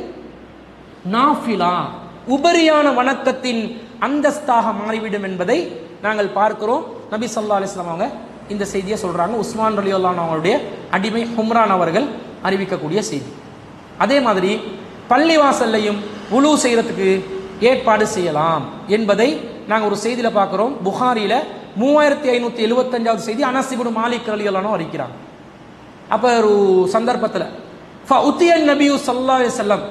நாஃபிலா உபரியான வணக்கத்தின் அந்தஸ்தாக மாறிவிடும் என்பதை நாங்கள் பார்க்கிறோம். நபி ஸல்லல்லாஹு அலைஹி வஸல்லம் அவங்க இந்த செய்தியை சொல்றாங்க. உஸ்மான் ரலியல்லாஹு அன்ஹு அவருடைய அடிமை ஹும்ரான் அவர்கள் அறிவிக்கக்கூடிய செய்தி. அதே மாதிரி பள்ளிவாசல்லையும் உலு செய்யறதுக்கு ஏற்பாடு செய்யலாம் என்பதை நாங்கள் ஒரு செய்தியில பார்க்கிறோம். புகாரியில 3575வது செய்தி அனஸ் இப்னு மாலிக் ரலியல்லாஹு அன்ஹு அறிவிக்கிறாங்க. அப்ப ஒரு சந்தர்ப்பத்தில் ஃபஉத்தியன் நபியு ஸல்லல்லாஹு அலைஹி வஸல்லம்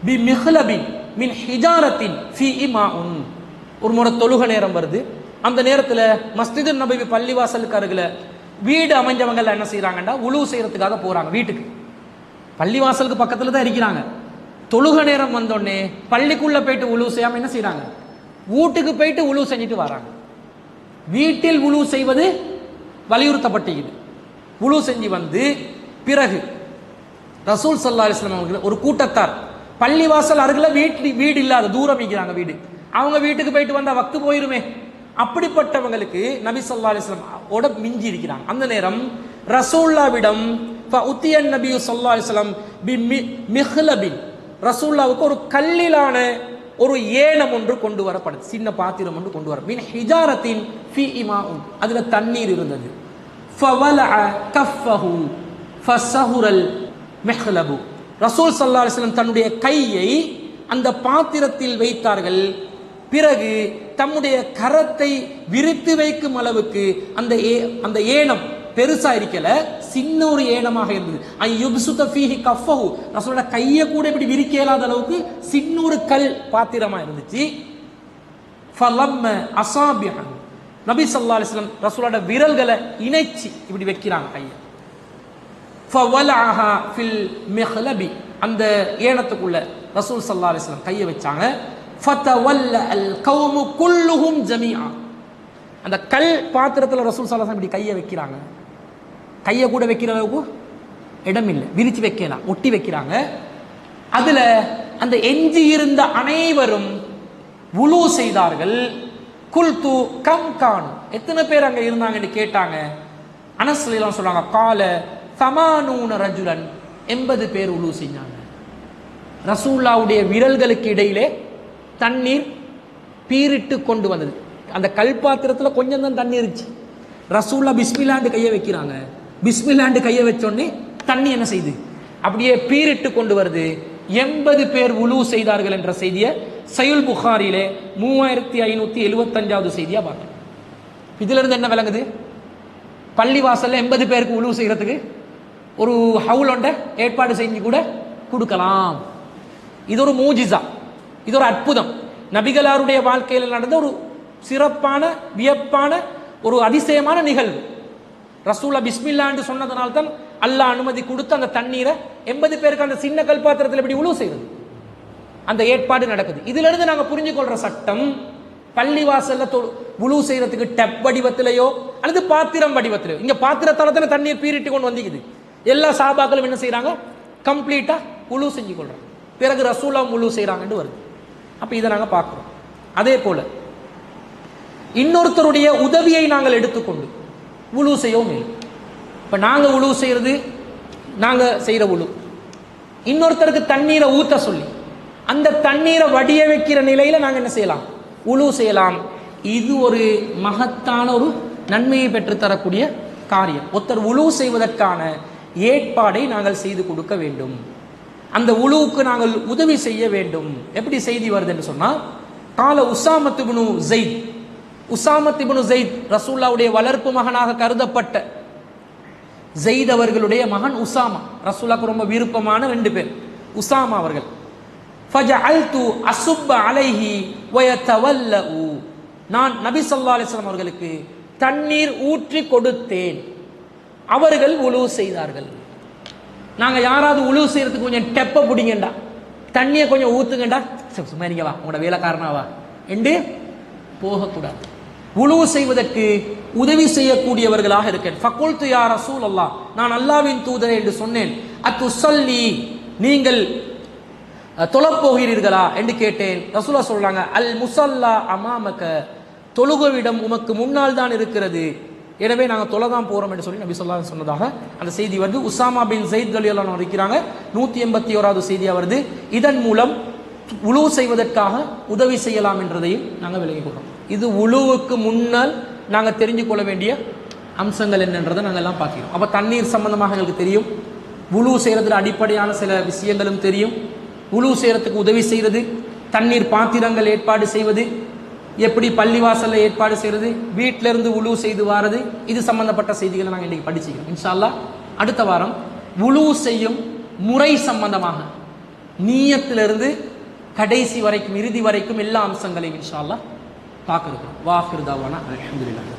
பி மிஹ்லபின் மின் ஹிஜாரத்தின் ஃபீ இமாஉன், ஒரு முறை தொழுக நேரம் வருது. அந்த நேரத்தில் மஸ்ஜிது நபவி பள்ளிவாசலுக்கு அருகில் வீடு அமைஞ்சவங்க என்ன செய்யறாங்கன்னா உலு செய்யறதுக்காக போறாங்க வீட்டுக்கு. பள்ளிவாசலுக்கு பக்கத்துல தான் இருக்கிறாங்க. தொழுக நேரம் வந்தோடனே பள்ளிக்குள்ள போயிட்டு உலு செய்யாம என்ன செய்யறாங்க, வீட்டுக்கு போயிட்டு உலு செஞ்சுட்டு வராங்க. வீட்டில் உலு செய்வது வலியுறுத்தப்பட்டது. உலு செஞ்சு வந்து பிறகு ரசூல் ஸல்லல்லாஹு அலைஹி வஸல்லம் அவர்கள் ஒரு கூட்டத்தார் பள்ளிவாசல் அருகில் வீடு இல்லாத தூரம் இருக்கிறாங்க வீடு, அவங்க வீட்டுக்கு போயிட்டு வந்தா வக்து போயிருமே, அப்படிப்பட்டவங்களுக்கு நபி ஸல்லல்லாஹு அலைஹி வஸல்லம் ஓட மிஞ்சி இருக்கிறாங்க. அந்த நேரம் ரசூலுல்லாஹ்விடம் ஃபஉத்தியன் நபி ஸல்லல்லாஹு அலைஹி வஸல்லம் பி மிஹ்லபின், ரசூலுல்லாஹ்வுக்கு ஒரு கல்லிலான ஒரு ஏனம் ஒன்று கொண்டு வரப்படுது, சின்ன பாத்திரம் ஒன்று கொண்டு வர, மின் ஹிஜாரத்தின் ஃபீ இமாஉன், அதுல தண்ணீர் இருந்தது. ஃபவலஅ கஃபஹு ஃபஸஹுரல் மிஹ்லபு, ரசூல் ஸல்லல்லாஹு அலைஹி வஸல்லம் தன்னுடைய கையை அந்த பாத்திரத்தில் வைத்தார்கள். பிறகு தம்முடைய கரத்தை விரித்து வைக்கும் அளவுக்கு அந்த ஏனம் பெருசா இருக்கல, சின்ன ஒரு ஏனமாக இருந்தது. ஐயுப்சுத ஃபீஹி கஃபஹு, ரசூலோட கையை கூட இப்படி விரிக்க இயலாத அளவுக்கு சின்ன ஒரு கல் பாத்திரமா இருந்துச்சு. ஃபலம்ம அஸாபிஹன், நபி ஸல்லல்லாஹு அலைஹி வஸல்லம் ரசூலோட விரல்களை இணைச்சி இப்படி வைக்கிறாங்க கையை. ஃபவலஅஹா ஃபில் மிஹ்லபி, அந்த ஏனத்துக்குள்ள ரசூல் ஸல்லல்லாஹு அலைஹி வஸல்லம் கையை வச்சாங்க. ஃபதவல்ல அல் கௌமு குல்லுஹும் ஜமீஆ, அந்த கல் பாத்திரத்தில் ரசூல் ஸல்லல்லாஹு அலைஹி வஸல்லம் இப்படி கையை வைக்கிறாங்க. கையை கூட வைக்கிற அளவுக்கு இடம் இல்லை, விரிச்சு வைக்கலாம், ஒட்டி வைக்கிறாங்க. அதுல அந்த எஞ்சி இருந்த அனைவரும் வுலு செய்தார்கள். குல்து கம் கான், எத்தனை பேர் அங்க இருந்தாங்கன்னு கேட்டாங்க. அனஸ் ரலியல்லாஹு சொல்றாங்க, கால சமானூன ரஜுலன், 80 பேர் வுலு செஞ்சாங்க. ரசூலுல்லாஹ்வுடைய விரல்களுக்கு இடையிலே தண்ணீர் பீரிட்டு கொண்டு வந்தது. அந்த கல் பாத்திரத்தில் கொஞ்சம் தான் தண்ணி இருந்துச்சு. ரசூலுல்லாஹ் பிஸ்மில்லாஹ்னு கையை வைக்கிறாங்க. பிஸ்மில்லாஹ்னு கையை வச்சோடனே தண்ணி என்ன செய்யுது, அப்படியே பீரிட்டு கொண்டு வருது. 80 பேர் வுலு செய்தார்கள் என்ற செய்தியை சஹீஹ் புகாரியிலே 3575வது செய்தியா பார்க்கணும். இதுல இருந்து என்ன விளங்குது, பள்ளிவாசல்ல 80 பேருக்கு உழு செய்யறதுக்கு ஒரு ஹவுல் ஒன்றை ஏற்பாடு செஞ்சு கூட கொடுக்கலாம். இது ஒரு மூஜிசா, இது ஒரு அற்புதம். நபிகளாருடைய வாழ்க்கையில் நடந்த ஒரு சிறப்பான வியப்பான ஒரு அதிசயமான நிகழ்வு. ரசூலா பிஸ்மில்லா என்று சொன்னதனால தான் அல்லாஹ் அனுமதி கொடுத்து அந்த தண்ணீரை 80 பேருக்கு அந்த சின்ன கல்பாத்திரத்தில் எப்படி உழு செய்யறது அந்த ஏற்பாடு நடக்குது. இதுல இருந்து நாங்க புரிஞ்சு கொள்ற சட்டம், பள்ளிவாசல்ல உழு செய்யறதுக்கு டப் வடிவத்திலேயோ அல்லது பாத்திரம் வடிவத்திலேயோ, இங்க பாத்திரத்தால தண்ணீர் பீரிட்டு கொண்டு வந்துக்குது. எல்லா சாபாக்களும் என்ன செய்யறாங்க, கம்ப்ளீட்டா உழு செஞ்சு கொள்றாங்க. பிறகு ரசூலா உழு செய்யறாங்கன்னு வருது. அப்ப இதை நாங்க பார்க்கிறோம். அதே போல இன்னொருத்தருடைய உதவியை நாங்கள் எடுத்துக்கொண்டு உழு செய்யவும் இல்லை. இப்ப நாங்க உழு செய்யறது, நாங்க செய்யற உழு, இன்னொருத்தருக்கு தண்ணீரை ஊத்த சொல்லி அந்த தண்ணீரை வடிய வைக்கிற நிலையில நாங்க என்ன செய்யலாம், உழு செய்யலாம். இது ஒரு மகத்தான ஒரு நன்மையை பெற்றுத்தரக்கூடிய காரியம். ஒருத்தர் உழு செய்வதற்கான ஏற்பாடை நாங்கள் செய்து கொடுக்க வேண்டும். அந்த உழுவுக்கு நாங்கள் உதவி செய்ய வேண்டும். எப்படி செய்தி வருது என்று சொன்னா, கால உசாமத் இப்னு ஸைத், உசாமத் இப்னு ஸைத் ரசூலுல்லாஹ்வுடைய வளர்ப்பு மகனாக கருதப்பட்ட ஸைத் அவர்களுடைய மகன் உசாமா, ரசூலுல்லாஹ்வுக்கு ரொம்ப விருப்பமான 2 பேர் உசாமா அவர்கள். ஃபஜஅல்து அஸுப்ப அலைஹி வ யதவல்லு, நான் நபி ஸல்லல்லாஹு அலைஹி வஸல்லம் அவர்களுக்கு தண்ணீர் ஊற்றி கொடுத்தேன், அவர்கள் உழு செய்தார்கள். நாங்க யாராவது உழு செய்யறதுக்கு கொஞ்சம் டெப்ப பிடிங்கண்டா, தண்ணியை கொஞ்சம் ஊத்துங்கண்டா, சும்மா நீங்க வா உங்களோட வேலைக்காரனாவா என்று போகக்கூடாது. உழு செய்வதற்கு உதவி செய்யக்கூடியவர்களாக இருக்கேன். ஃபகுல்து யா ரசூலல்லாஹ், நான் அல்லாஹ்வின் தூதரே என்று சொன்னேன். அத்துஸல்லி, நீங்கள் தொழப்போகிறீர்களா என்று கேட்டேன். ரசூலுல்லாஹ் சொல்றாங்க, அல் முஸல்லா அமாமக, தொழுகவிடம் உமக்கு முன்னால் தான் இருக்கிறது, எனவே நாங்கள் தொலைதான் போறோம் என்று சொல்லி நபி ஸல்லல்லாஹு அலைஹி வஸல்லம் சொன்னதாக அந்த செய்தி வருது. உசாமா பின் ஸைத் ரலியல்லாஹு அன்ஹு இருக்கிறாங்க. 181வது செய்தியா வருது. இதன் மூலம் உழு செய்வதற்காக உதவி செய்யலாம் என்றதையும் நாங்கள் விளங்கிக் கொள்றோம். இது உழுவுக்கு முன்னால் நாங்கள் தெரிஞ்சு கொள்ள வேண்டிய அம்சங்கள் என்னன்றதை நாங்கள் எல்லாம் பார்க்கிறோம். அப்ப தண்ணீர் சம்பந்தமாக எங்களுக்கு தெரியும், உழு செய்யறதுல அடிப்படையான சில விஷயங்களும் தெரியும். உழு செய்யறதுக்கு உதவி செய்யறது, தண்ணீர் பாத்திரங்கள் ஏற்பாடு செய்வது, எப்படி பள்ளிவாசல்ல ஏற்பாடு செய்யறது, வீட்டில இருந்து உழு செய்து வாரது, இது சம்பந்தப்பட்ட செய்திகளை நாங்கள் இன்னைக்கு படிச்சுக்கிறோம். இன்ஷா அல்லாஹ் அடுத்த வாரம் உழு செய்யும் முறை சம்பந்தமாக நியத்திலிருந்து கடைசி வரைக்கும், இறுதி வரைக்கும் எல்லா அம்சங்களையும் இன்ஷா அல்லாஹ் பார்க்க இருக்கிறோம். வாஹிர் தாவானா அல்ஹம்துலில்லாஹ்.